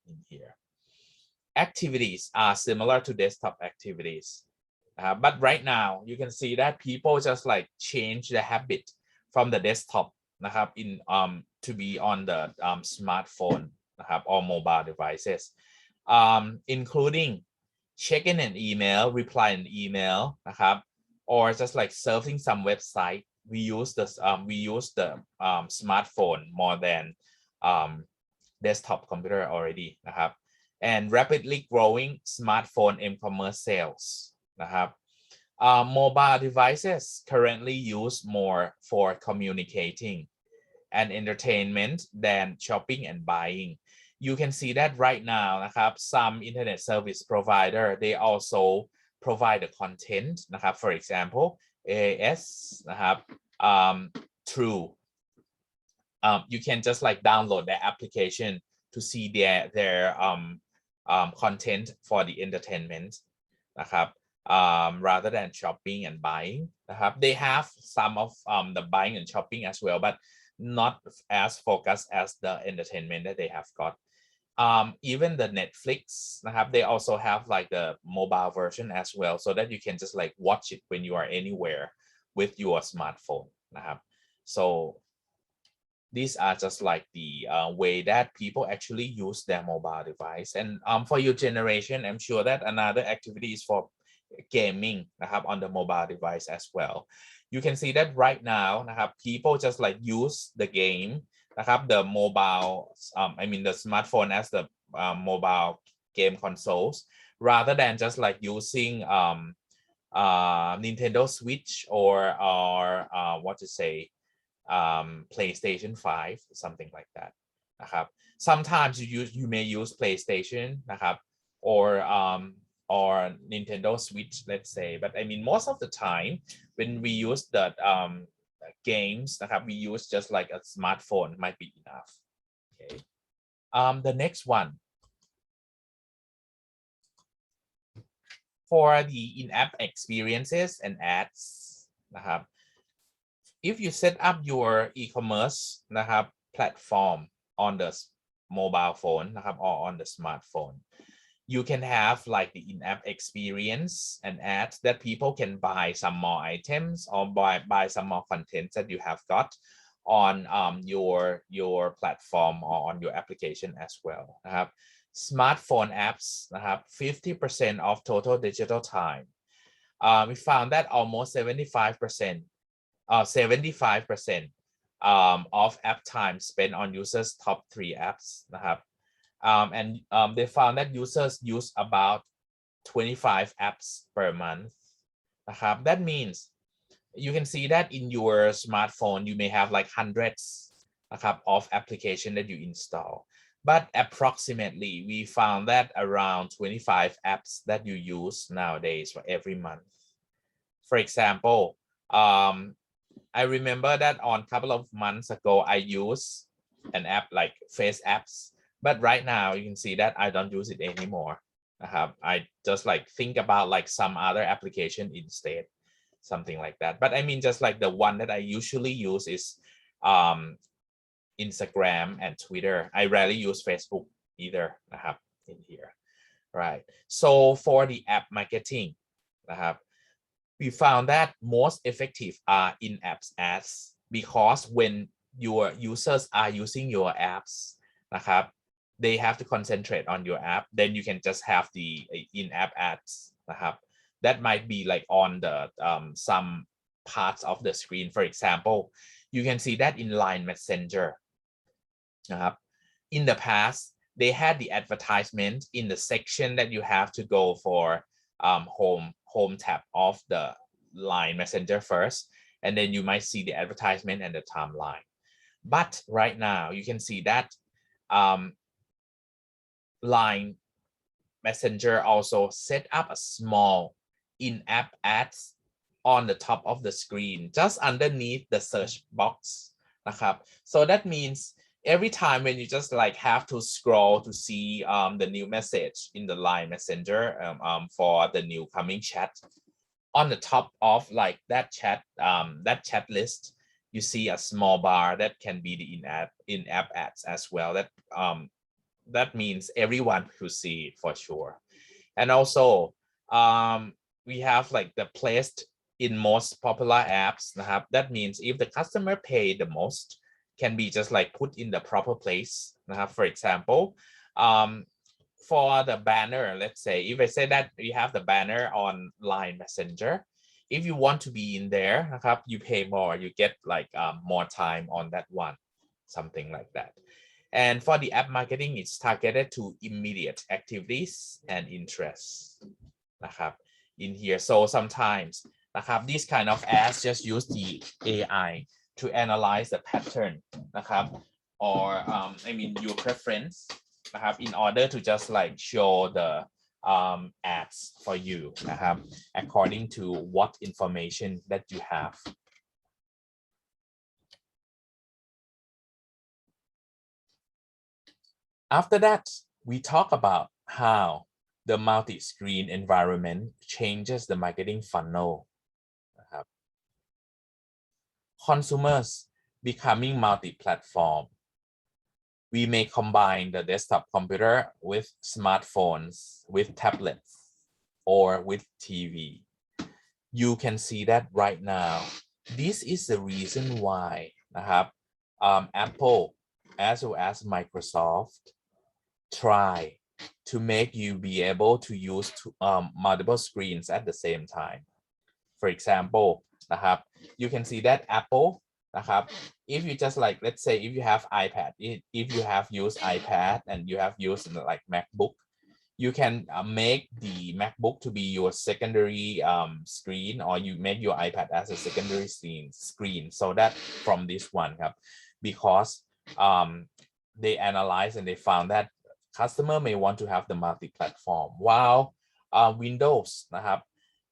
in here. Activities are similar to desktop activities. But right now you can see that people just like change the habit from the desktop to be on the smartphone or mobile devices, including checking an email, reply an email, or just like surfing some website. We use this the smartphone more than desktop computer already, and rapidly growing smartphone e-commerce sales. Mobile devices currently used more for communicating and entertainment than shopping and buying. You can see that right now, some internet service provider, they also provide the content, for example, AAS, through you can just like download their application to see their content for the entertainment, rather than shopping and buying. They have some of the buying and shopping as well, but not as focused as the entertainment that they have got. Even the Netflix, they also have like the mobile version as well, so that you can just like watch it when you are anywhere with your smartphone. So these are just like the way that people actually use their mobile device. And for your generation, I'm sure that another activity is for gaming on the mobile device as well. You can see that right now people just like use the game, the mobile, the smartphone as the mobile game consoles, rather than just like using Nintendo Switch or what to say, PlayStation 5, something like that. Sometimes you may use PlayStation or Nintendo Switch, let's say, but most of the time when we use the games, we use just like a smartphone might be enough. Okay. The next one, for the in-app experiences and ads, if you set up your e-commerce platform on the mobile phone or on the smartphone, you can have like the in-app experience and ads that people can buy some more items or buy some more content that you have got on your platform or on your application as well. Smartphone apps 50% of total digital time. We found that almost 75% of app time spent on users' top 3 apps. They found that users use about 25 apps per month. That means you can see that in your smartphone, you may have like hundreds of applications that you install. But approximately, we found that around 25 apps that you use nowadays for every month. For example, I remember that on a couple of months ago, I used an app like Face Apps. But right now, you can see that I don't use it anymore. I just like think about like some other application instead, something like that. But just like the one that I usually use is Instagram and Twitter. I rarely use Facebook either in here, right? So for the app marketing, we found that most effective are in-app ads, because when your users are using your apps, they have to concentrate on your app. Then you can just have the in-app ads that might be like on the some parts of the screen. For example, you can see that in Line Messenger. In the past, they had the advertisement in the section that you have to go for home tab of the Line Messenger first, and then you might see the advertisement and the timeline. But right now, you can see that Line Messenger also set up a small in-app ads on the top of the screen, just underneath the search box. So that means every time when you just like have to scroll to see the new message in the Line Messenger for the new coming chat, on the top of like that chat list, you see a small bar that can be the in-app ads as well. That means everyone will see it for sure. And also we have like the placed in most popular apps. That means if the customer pay the most, can be just like put in the proper place. For example, for the banner, let's say if I say that you have the banner on Line Messenger, if you want to be in there, you pay more, you get like more time on that one, something like that. And for the app marketing, it's targeted to immediate activities and interests in here. So sometimes these kind of ads just use the AI to analyze the pattern or I mean your preference in order to just like show the ads for you according to what information that you have. After that, we talk about how the multi-screen environment changes the marketing funnel. Consumers becoming multi-platform. We may combine the desktop computer with smartphones, with tablets, or with TV. You can see that right now. This is the reason why Apple as well as Microsoft try to make you be able to use multiple screens at the same time. For example, you can see that Apple, if you just like, let's say if you have iPad, if you have used iPad and you have used like MacBook, you can make the MacBook to be your secondary screen, or you make your iPad as a secondary screen. So that from this one, because they analyzed and they found that customer may want to have the multi-platform, while Windows,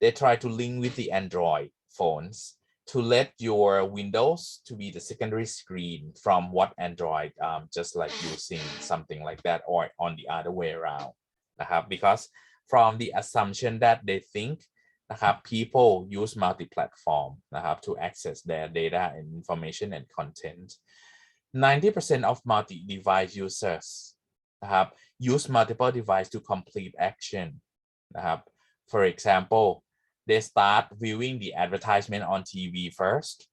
they try to link with the Android phones to let your Windows to be the secondary screen from what Android just like using something like that, or on the other way around, because from the assumption that they think people use multi-platform to access their data and information and content. 90% of multi-device users use multiple devices to complete action. For example, they start viewing the advertisement on TV first,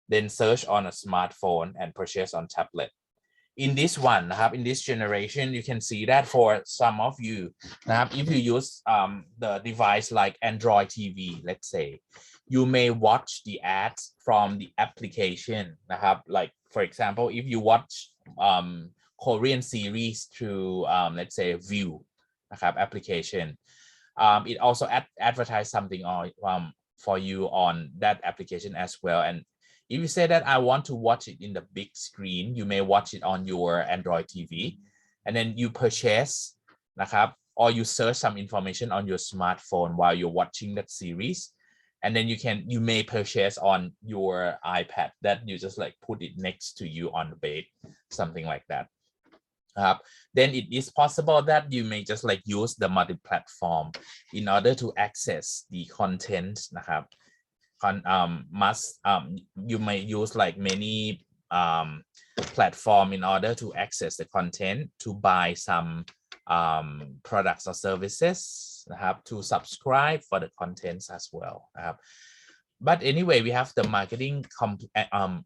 then search on a smartphone and purchase on tablet. In this one, in this generation, you can see that for some of you, if you use the device like Android TV, let's say, you may watch the ads from the application. Like for example, if you watch Korean series through let's say View application, it also advertise something on for you on that application as well. And if you say that I want to watch it in the big screen, you may watch it on your Android TV, and then you purchase or you search some information on your smartphone while you're watching that series, and then you may purchase on your iPad that you just like put it next to you on the bed, something like that. Then it is possible that you may just like use the multi-platform in order to access the content. You may use like many platform in order to access the content, to buy some products or services, to subscribe for the contents as well. But anyway, we have the marketing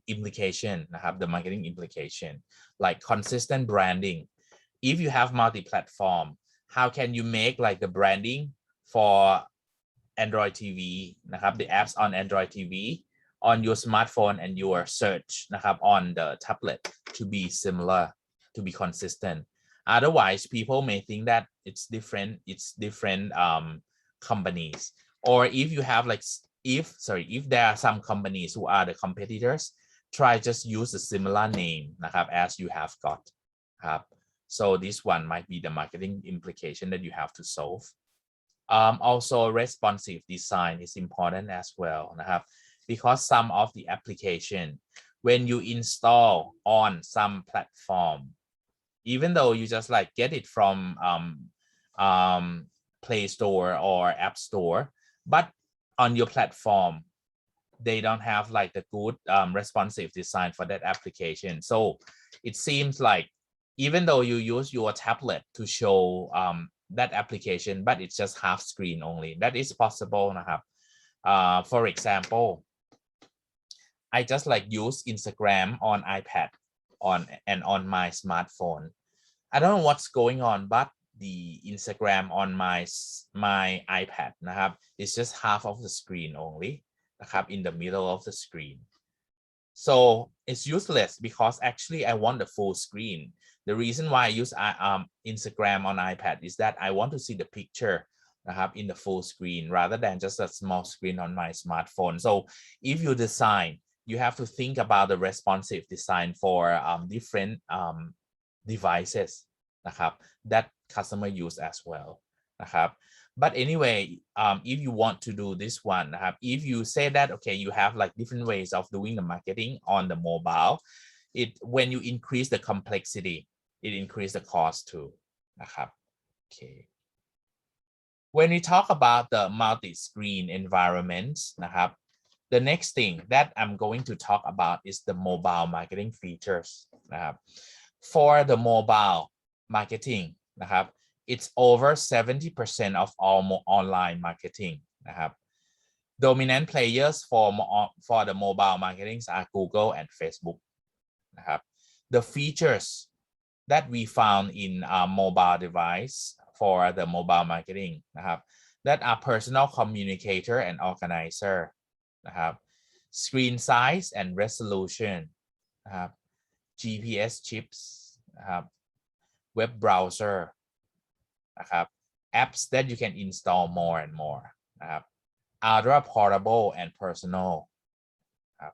implication, the marketing implication, like consistent branding. If you have multi-platform, how can you make like the branding for Android TV นะครับ the apps on Android TV on your smartphone and your search นะครับ on the tablet to be similar to be consistent otherwise people may think that it's different companies or if you have like if there are some companies who are the competitors try just use a similar name นะครับ as you have got ครับ so this one might be the marketing implication that you have to solve also responsive design is important as well นะครับ because some of the application when you install on some platform even though you just like get it from Play Store or App Store but on your platform they don't have like the good responsive design for that application so it seems like even though you use your tablet to show that application but it's just half screen only that is possible นะครับ for example I just like use Instagram on iPad on my smartphone I don't know what's going on but the Instagram on my iPad นะครับ is just half of the screen only นะครับ in the middle of the screen so it's useless because actually I want the full screen the reason why I use Instagram on iPad is that I want to see the picture นะครับ in the full screen rather than just a small screen on my smartphone so if you design you have to think about the responsive design for different devices นะครับ that customer use as well นะครับ but anyway if you want to do this one นะครับ if you say that okay you have like different ways of doing the marketing on the mobile when you increase the complexity it increase the cost too นะครับ okay when we talk about the multi-screen environments นะครับ the next thing that I'm going to talk about is the mobile marketing features นะครับ for the mobile marketing นะครับ it's over 70% of all online marketing นะครับ dominant players for the mobile marketing are Google and Facebook นะครับ the features that we found in mobile device for the mobile marketing นะครับ that are personal communicator and organizer นะครับ screen size and resolution นะครับ GPS chips นะครับ web browser นะครับ apps that you can install more and more นะครับ ultra portable and personal นะครับ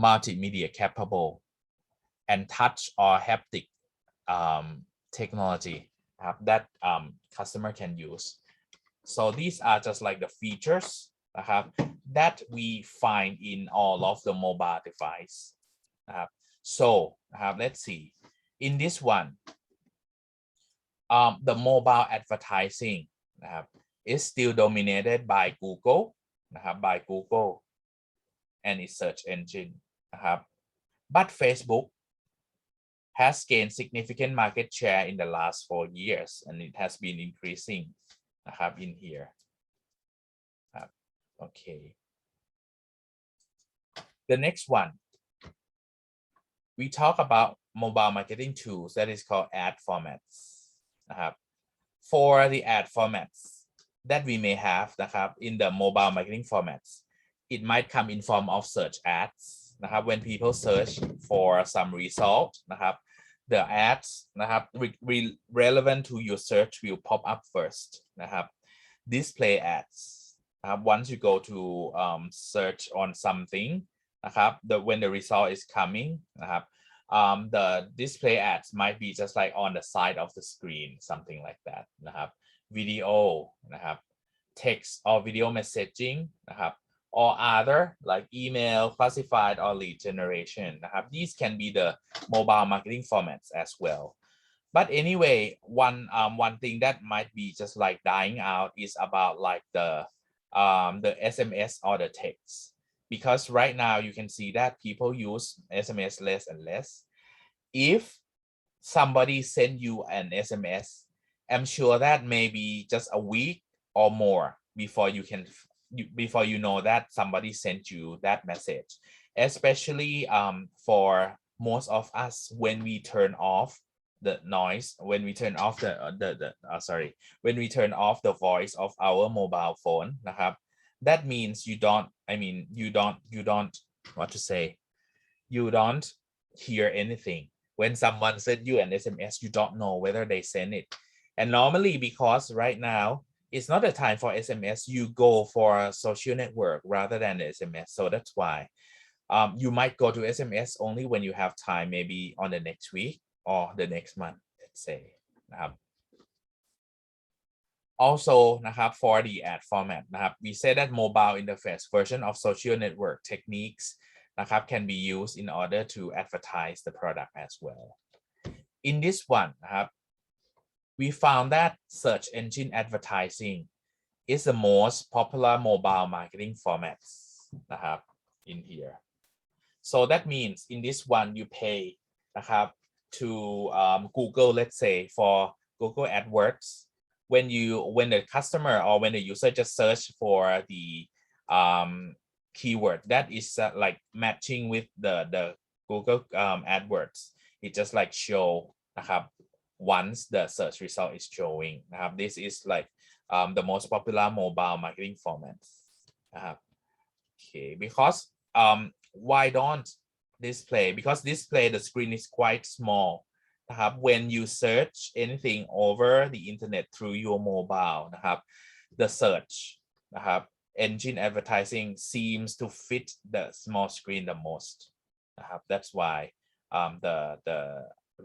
multimedia capable and touch or haptic technology นะครับ that customer can use so these are just like the features นะครับ that we find in all of the mobile device นะครับ so นะครับ let's see in this one the mobile advertising นะครับ is still dominated by Google นะครับ by Google and its search engine นะครับ but Facebook has gained significant market share in the last 4 years and it has been increasing นะครับ in here ครับ okay the next one we talk about mobile marketing tools that is called ad formats นะครับ for the ad formats that we may have นะครับ in the mobile marketing formats it might come in form of search ads นะครับ when people search for some result นะครับ the ads นะครับ relevant to your search will pop up first นะครับ display ads นะครับ once you go to search on something นะครับ when the result is coming นะครับ the display ads might be just like on the side of the screen something like that นะครับ video นะครับ text or video messaging นะครับ or other like email classified or lead generation นะครับ these can be the mobile marketing formats as well but anyway one thing that might be just like dying out is about like the SMS or the text because right now you can see that people use SMS less and less if somebody send you an SMS I'm sure that maybe just a week or more before you know that somebody sent you that message especially for most of us when we turn off the noise, when we turn off when we turn off the voice of our mobile phone นะครับ that means you don't you don't what to say you don't hear anything when someone sent you an SMS you don't know whether they send it and normally because right now it's not a time for SMS you go for a social network rather than the SMS so that's why you might go to SMS only when you have time maybe on the next week or the next month let's say นะครับ also นะครับ for the ad format นะครับ we say that mobile interface version of social network techniques นะครับ can be used in order to advertise the product as well in this one นะครับ we found that search engine advertising is the most popular mobile marketing formats นะครับ in here so that means in this one you pay นะครับ to Google let's say for Google AdWords when the customer or when the user just search for the keyword that is like matching with the Google AdWords it just like show นะครับ once the search result is showing นะครับ this is like the most popular mobile marketing format นะครับ okay because why don't display because display the screen is quite small นะครับ when you search anything over the internet through your mobile นะครับ the search นะครับ engine advertising seems to fit the small screen the most นะครับ that's why the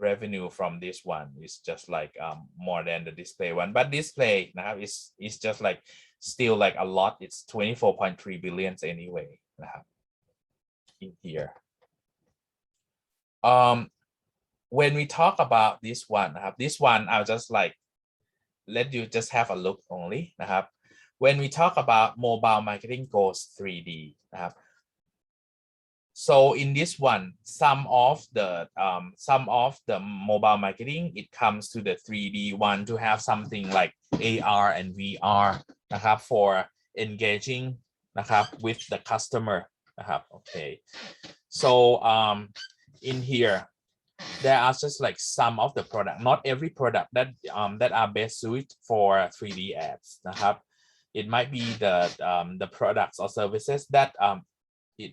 revenue from this one is just like more than the display one but display นะครับ is just like still like a lot it's 24.3 billion anyway นะครับ in here when we talk about this one นะครับ this one I'll just like let you just have a look only นะครับ when we talk about mobile marketing goes 3D นะครับ so in this one some of the mobile marketing it comes to the 3D one to have something like AR and VR นะครับ for engaging นะครับ with the customer นะครับ okay so in here there are just like some of the product not every product that are best suited for 3D ads นะครับ it might be the products or services that it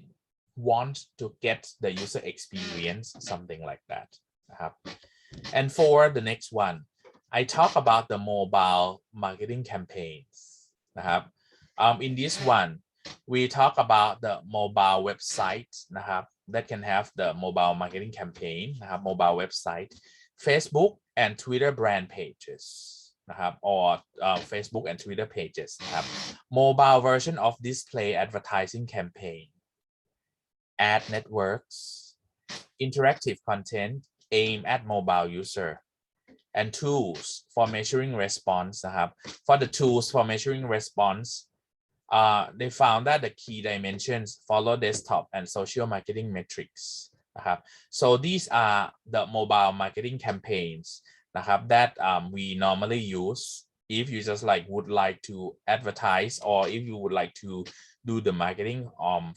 want to get the user experience something like that นะครับ and for the next one I talk about the mobile marketing campaigns นะครับ in this one we talk about the mobile website นะครับ that can have the mobile marketing campaign นะครับ mobile website Facebook and Twitter brand pages นะครับ or Facebook and Twitter pages นะครับ mobile version of display advertising campaign ad networks interactive content aimed at mobile user and tools for measuring response นะครับ for the tools for measuring response they found that the key dimensions follow desktop and social marketing metrics นะครับ so these are the mobile marketing campaigns นะครับ that we normally use if you just like would like to advertise or if you would like to do the marketing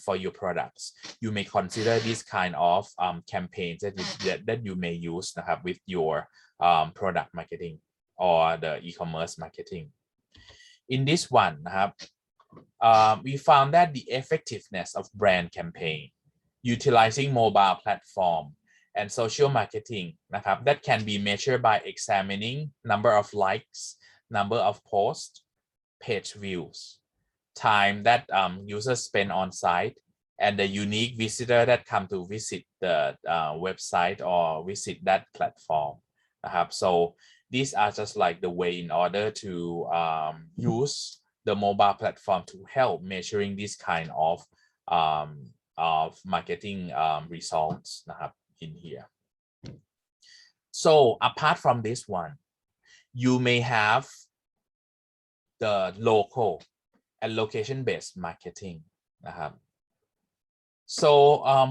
for your products you may consider this kind of campaigns that you may use นะครับ with your product marketing or the e-commerce marketing in this one นะครับ we found that the effectiveness of brand campaign utilizing mobile platform and social marketing นะครับ that can be measured by examining number of likes number of posts page views time that users spend on site and the unique visitor that come to visit the website or visit that platform นะครับ so these are just like the way in order to use the mobile platform to help measuring this kind of marketing results นะครับ in here so apart from this one you may have the local and location based marketing นะครับ so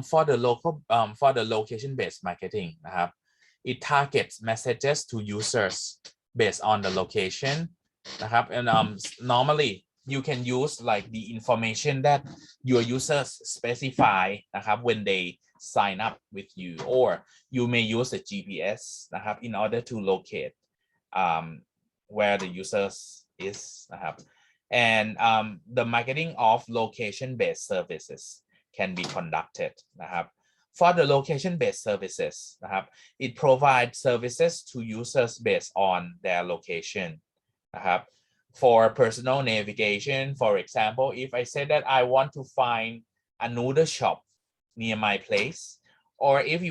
for the location based marketing นะครับ it targets messages to users based on the location นะครับ and normally you can use like the information that your users specify นะครับ when they sign up with you, or you may use the GPS นะครับ in order to locate where the users is นะครับ and the marketing of location-based services can be conducted นะครับ for the location-based services นะครับ it provides services to users based on their location นะครับ for personal navigation, for example, if I say that I want to find a noodle shop near my place, or if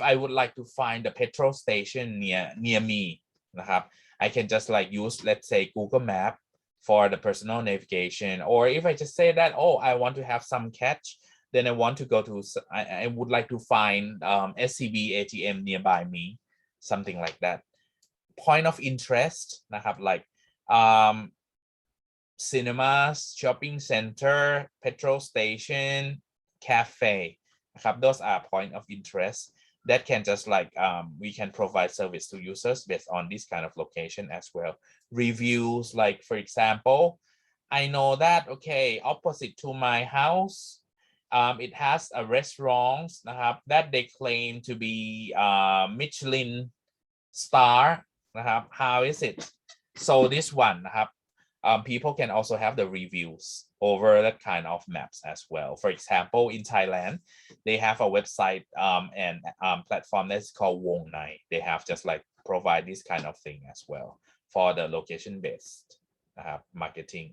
I would like to find the petrol station near me นะครับ I can just like use, let's say, Google Map for the personal navigation. Or if I just say that, oh, I want to have some catch, then I want to go to, I would like to find SCB ATM nearby me, something like that. Point of interest นะครับ like cinemas, shopping center, petrol station, cafe นะครับ those are point of interest that can just like we can provide service to users based on this kind of location as well. Reviews, like for example, I know that okay, opposite to my house it has a restaurant นะครับ that they claim to be Michelin star นะครับ how is it? So this one นะครับ people can also have the reviews over that kind of maps as well. For example, in Thailand, they have a website and platform that's called Wong Nai. They have just like provide this kind of thing as well for the location-based marketing.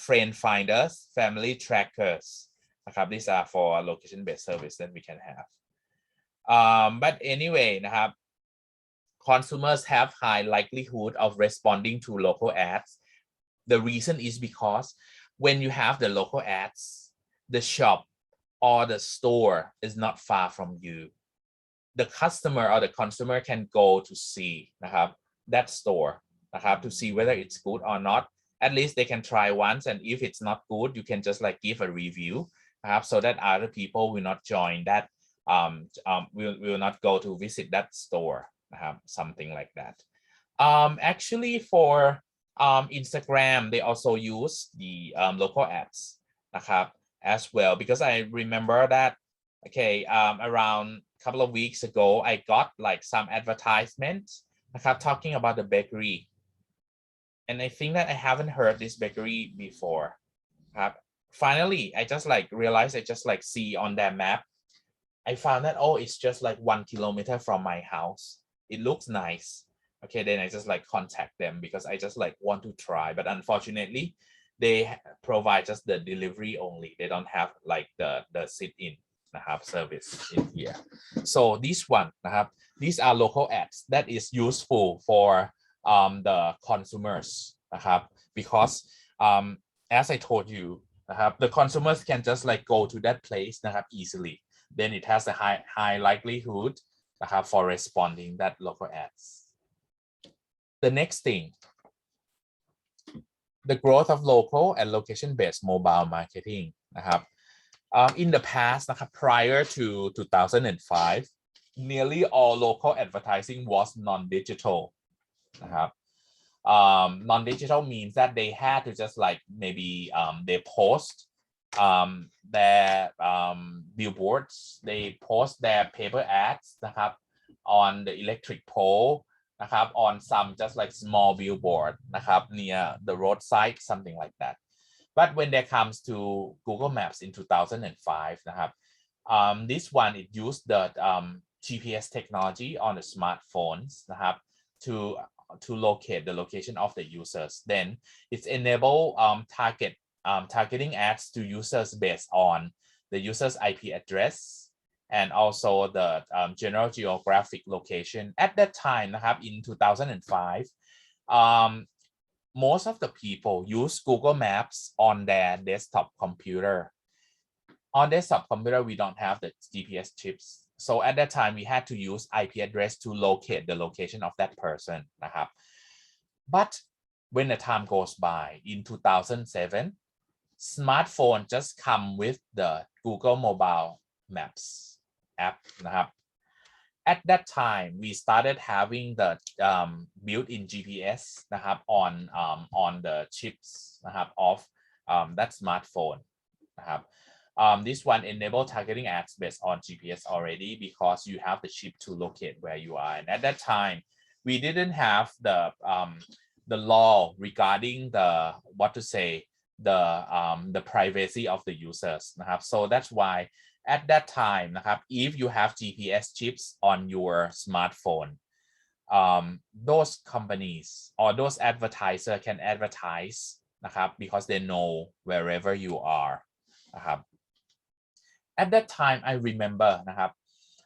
Friend finders, family trackers. These are for location-based service that we can have. But anyway, consumers have high likelihood of responding to local ads. The reason is because when you have the local ads, the shop or the store is not far from you. The customer or the consumer can go to see that store to see whether it's good or not. At least they can try once, and if it's not good, you can just like give a review so that other people will not join that, will not go to visit that store, something like that. Actually for Instagram, they also use the local ads as well, because I remember that around a couple of weeks ago I got like some advertisements talking about the bakery, and I think that I haven't heard this bakery before. Finally I just like realized, I just like see on their map, I found that, oh, it's just like 1 kilometer from my house. It looks nice. Okay, then I just like contact them because I just like want to try, but unfortunately they provide just the delivery only. They don't have like the sit-in service in here. So this one these are local ads that is useful for the consumers because as I told you the consumers can just like go to that place easily. Then it has a high likelihood for responding that local ads. The next thing, the growth of local and location-based mobile marketing in the past prior to 2005, nearly all local advertising was non-digital. Non-digital means that they had to just like maybe they post their billboards, they post their paper ads on the electric pole on some just like small billboard near the roadside, something like that. But when there comes to Google Maps in 2005 this one, it used the GPS technology on the smartphones to locate the location of the users. Then it's enable targeting ads to users based on the user's IP address and also the general geographic location. At that time in 2005, most of the people use Google Maps on their desktop computer. On desktop computer, we don't have the GPS chips. So at that time, we had to use IP address to locate the location of that person. But when the time goes by, in 2007, smartphone just come with the Google Mobile Maps app. At that time, we started having the built-in GPS on the chips of that smartphone. This one enable targeting ads based on GPS already because you have the chip to locate where you are. And at that time, we didn't have the law regarding the the privacy of the users. So that's why at that time, if you have GPS chips on your smartphone, those companies or those advertisers can advertise because they know wherever you are. At that time, I remember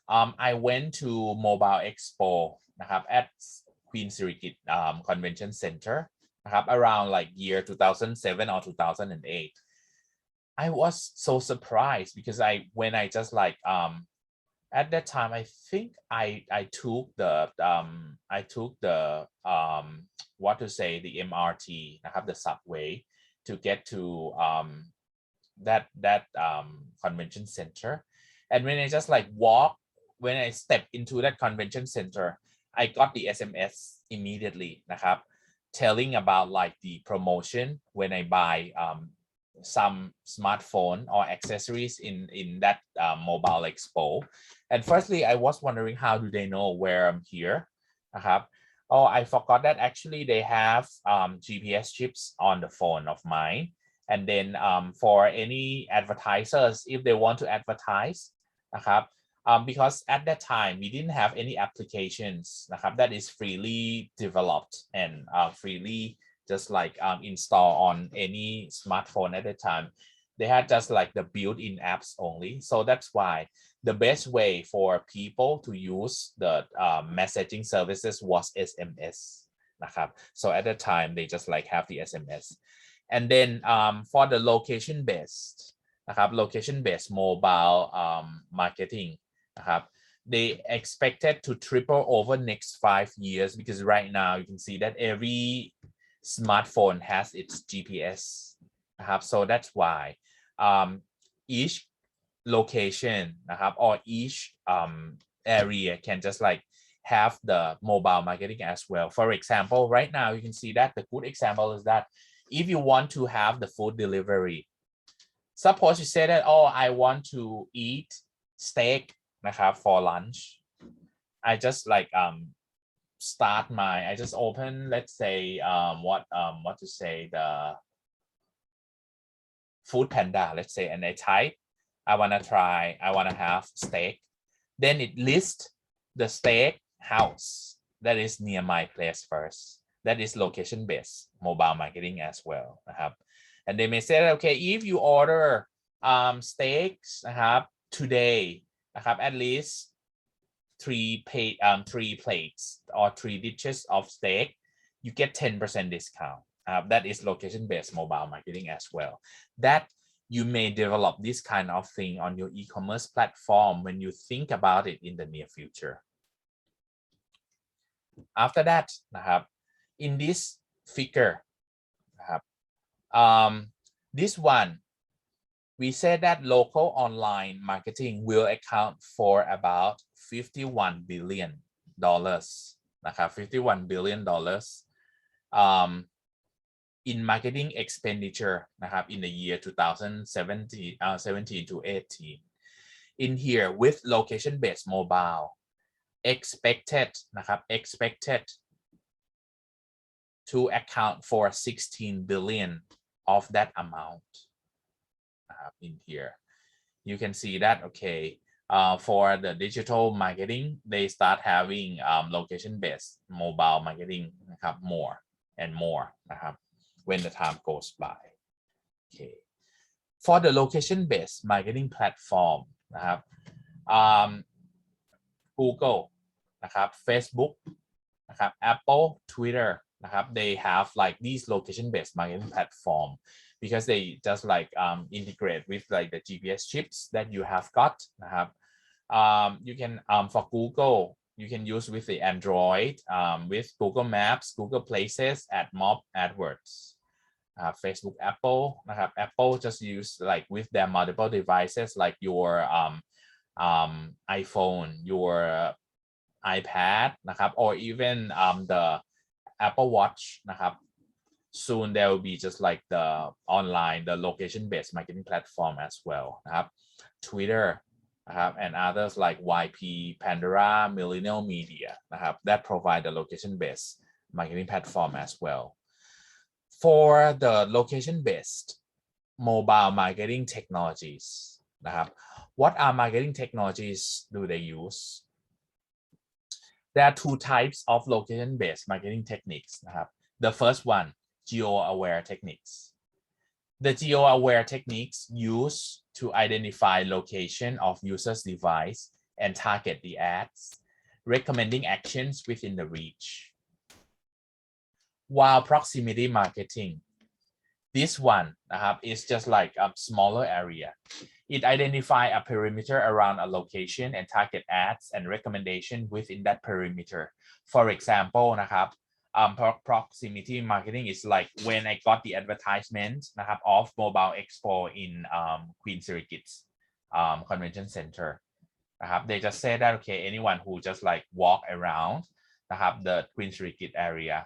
I went to Mobile Expo at Queen Sirikit Convention Center around like year 2007 or 2008. I was so surprised because when I just at that time I think I took the the MRT the subway to get to that convention center. And when I just when I stepped into that convention center, I got the SMS immediately telling about the promotion when I buy some smartphone or accessories in that Mobile Expo. And firstly, I was wondering, how do they know where I'm here? Oh, I forgot that actually they have GPS chips on the phone of mine. And then for any advertisers, if they want to advertise, because at that time we didn't have any applications that is freely developed and freely just install on any smartphone at the time. They had just the built-in apps only. So that's why the best way for people to use the messaging services was SMS. So at the time they just have the SMS. And then for the location-based mobile marketing, they expected to triple over next 5 years, because right now you can see that every smartphone has its GPS. So that's why each location or each area can just have the mobile marketing as well. For example, right now you can see that the good example is that if you want to have the food delivery, suppose you say that, oh, I want to eat steak for lunch. I just I just open, let's say the Food Panda, let's say, and I type, I want to have steak. Then it lists the steak house that is near my place first. That is location-based mobile marketing as well. And they may say, okay, if you order steaks today, at least three plates or 3 dishes of steak, you get 10% discount. That is location-based mobile marketing as well. That you may develop this kind of thing on your e-commerce platform when you think about it in the near future. After that, in this figure, this one, we said that local online marketing will account for about $51 billion. $51 billion in marketing expenditure in the year 2017 to 18. In here, with location-based mobile, expected to account for 16 billion of that amount. In here, you can see that, okay, for the digital marketing, they start having location-based mobile marketing more and more when the time goes by. Okay, for the location-based marketing platform, Google, Facebook, Apple, Twitter, they have these location-based marketing platform, because they just integrate with the GPS chips that you have got. You can for Google, you can use with the Android with Google Maps, Google Places, AdMob, AdWords. Facebook, Apple, Apple just use with their multiple devices like your iPhone, your iPad, or even the Apple Watch. soon there will be just like the online, the location based marketing platform as well นะครับ Twitter นะครับ and others like YP Pandora Millennial Media นะครับ that provide the location based marketing platform as well. For the location based mobile marketing technologies นะครับ what are marketing technologies do they use? There are two types of location based marketing techniques นะครับ the first one geo-aware techniques. The geo-aware techniques used to identify location of user's device and target the ads, recommending actions within the reach. While proximity marketing, this one is just like a smaller area. It identifies a perimeter around a location and target ads and recommendation within that perimeter. For example, นะครับ proximity marketing is like when I got the advertisement นะครับ of Mobile Expo in Queen Sirikit's Convention Center นะครับ they just say that okay anyone who just like walk around นะครับ the Queen Sirikit area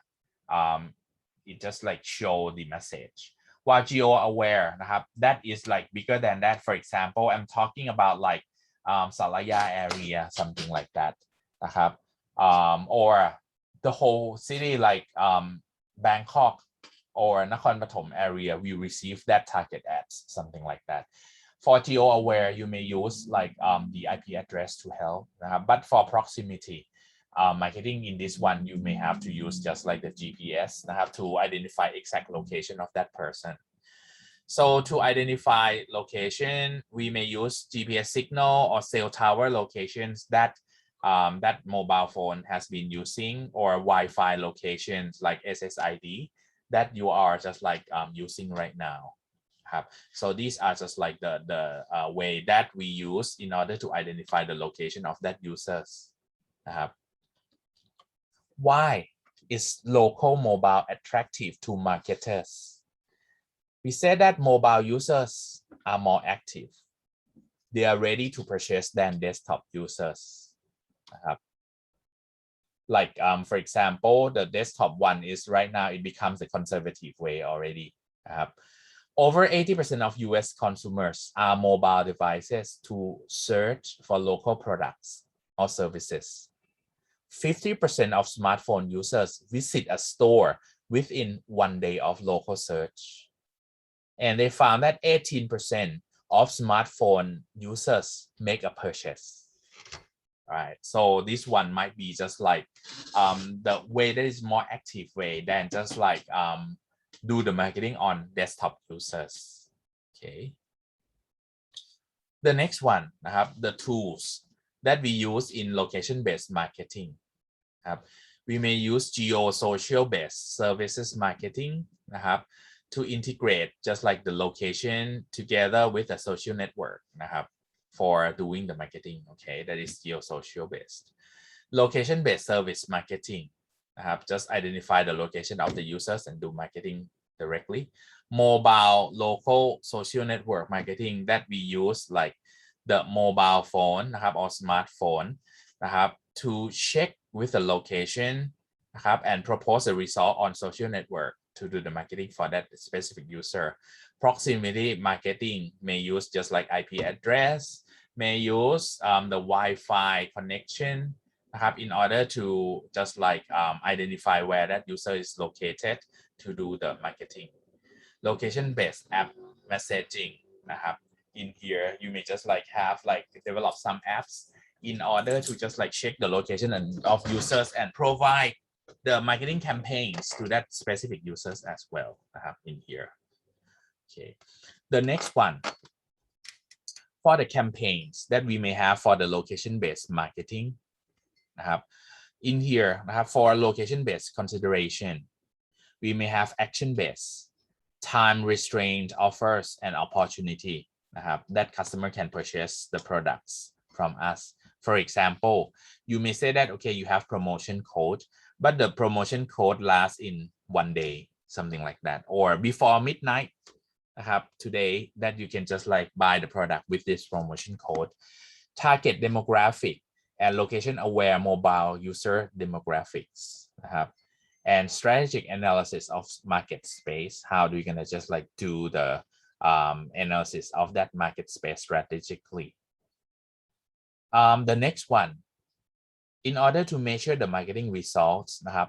it just like show the message. While geo-aware นะครับ that is like bigger than that. For example, I'm talking about like Salaya area, something like that นะครับ or the whole city like Bangkok or Nakhon Pathom area we receive that target ads, something like that. For geo-aware, you may use like the IP address to help, but for proximity marketing in this one, you may have to use just like the GPS to identify exact location of that person. So to identify location, we may use GPS signal or cell tower locations that that mobile phone has been using, or Wi-Fi locations like SSID that you are just like using right now. So these are just like the way that we use in order to identify the location of that users. Why is local mobile attractive to marketers? We said that mobile users are more active. They are ready to purchase than desktop users. Like for example, the desktop one is right now it becomes a conservative way already. Over 80% of US consumers are mobile devices to search for local products or services. 50% of smartphone users visit a store within 1 day of local search. And they found that 18% of smartphone users make a purchase. Right, so this one might be just like the way that is more active way than just like do the marketing on desktop users. Okay. The next one, the tools that we use in location-based marketing. We may use geo-social-based services marketing to integrate just like the location together with a social network for doing the marketing. Okay, that is geo-social-based. Location-based service marketing, just identify the location of the users and do marketing directly. Mobile local social network marketing that we use like the mobile phone or smartphone to check with the location and propose a result on social network to do the marketing for that specific user. Proximity marketing may use just like IP address, may use the Wi-Fi connection in order to just like identify where that user is located to do the marketing. Location-based app messaging in here you may just like have like develop some apps in order to just like check the location of users and provide the marketing campaigns to that specific users as well in here. Okay, the next one for the campaigns that we may have for the location-based marketing in here for location-based consideration we may have action-based, time restrained offers and opportunity that customer can purchase the products from us. For example, you may say that okay you have promotion code but the promotion code lasts in 1 day, something like that, or before midnight today that you can just like buy the product with this promotion code. Target demographic and location aware mobile user demographics and strategic analysis of market space. How do we gonna just like do the analysis of that market space strategically? The next one, in order to measure the marketing results นะครับ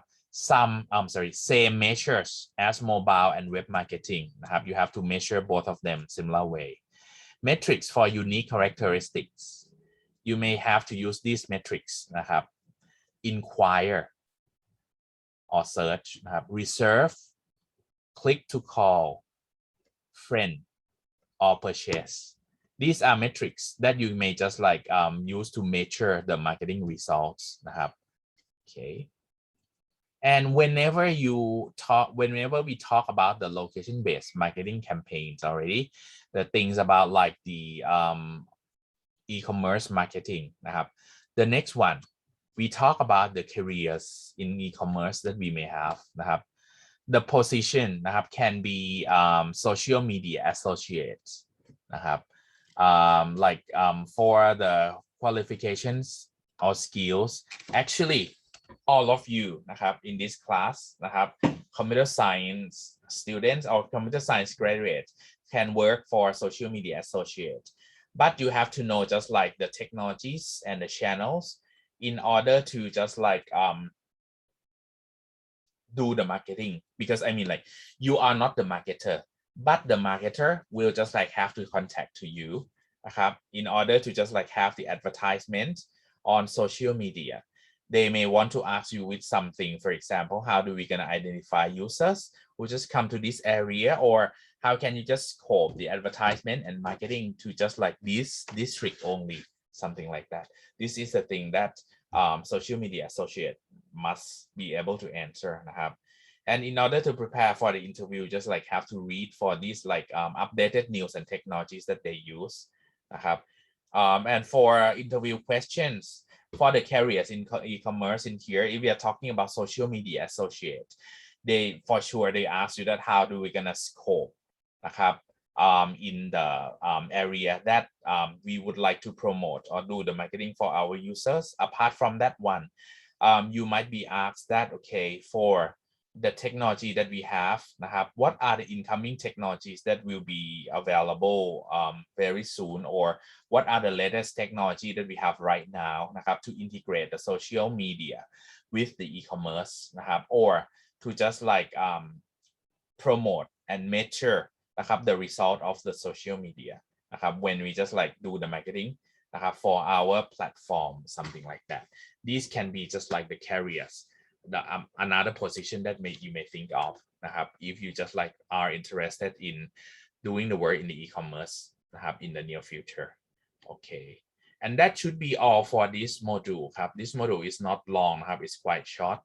same measures as mobile and web marketing นะครับ you have to measure both of them similar way. Metrics for unique characteristics, you may have to use these metrics นะครับ inquire or search นะครับ reserve, click to call, friend or purchase. These are metrics that you may just like use to measure the marketing results นะครับ okay. And whenever we talk about the location-based marketing campaigns already, the things about like the e-commerce marketing นะครับ the next one, we talk about the careers in e-commerce that we may have นะครับ the position นะครับ can be social media associates นะครับ for the qualifications or skills, actually all of you นะครับ in this class นะครับ computer science students or computer science graduates can work for social media associate, but you have to know just like the technologies and the channels in order to just like do the marketing, because I mean like you are not the marketer, but the marketer will just like have to contact to you นะครับ in order to just like have the advertisement on social media. They may want to ask you with something, for example, how do we gonna identify users who just come to this area, or how can you just scope the advertisement and marketing to just like this district only, something like that. This is the thing that social media associate must be able to answer นะครับ and in order to prepare for the interview, just like have to read for these like updated news and technologies that they use นะครับ and for interview questions for the carriers in e-commerce in here, if we are talking about social media associate, they for sure they ask you that how do we gonna scope นะครับ in the area that we would like to promote or do the marketing for our users. Apart from that one, you might be asked that, okay, for the technology that we have นะครับ what are the incoming technologies that will be available very soon, or what are the latest technology that we have right now นะครับ to integrate the social media with the e-commerce นะครับ or to just like promote and measure นะครับ the result of the social media นะครับ when we just like do the marketing นะครับ for our platform, something like that. These can be just like the carriers, the another position that you may think of นะครับ if you just like are interested in doing the work in the e-commerce นะครับ in the near future. Okay, and that should be all for this module ครับ this module is not long นะครับ it's quite short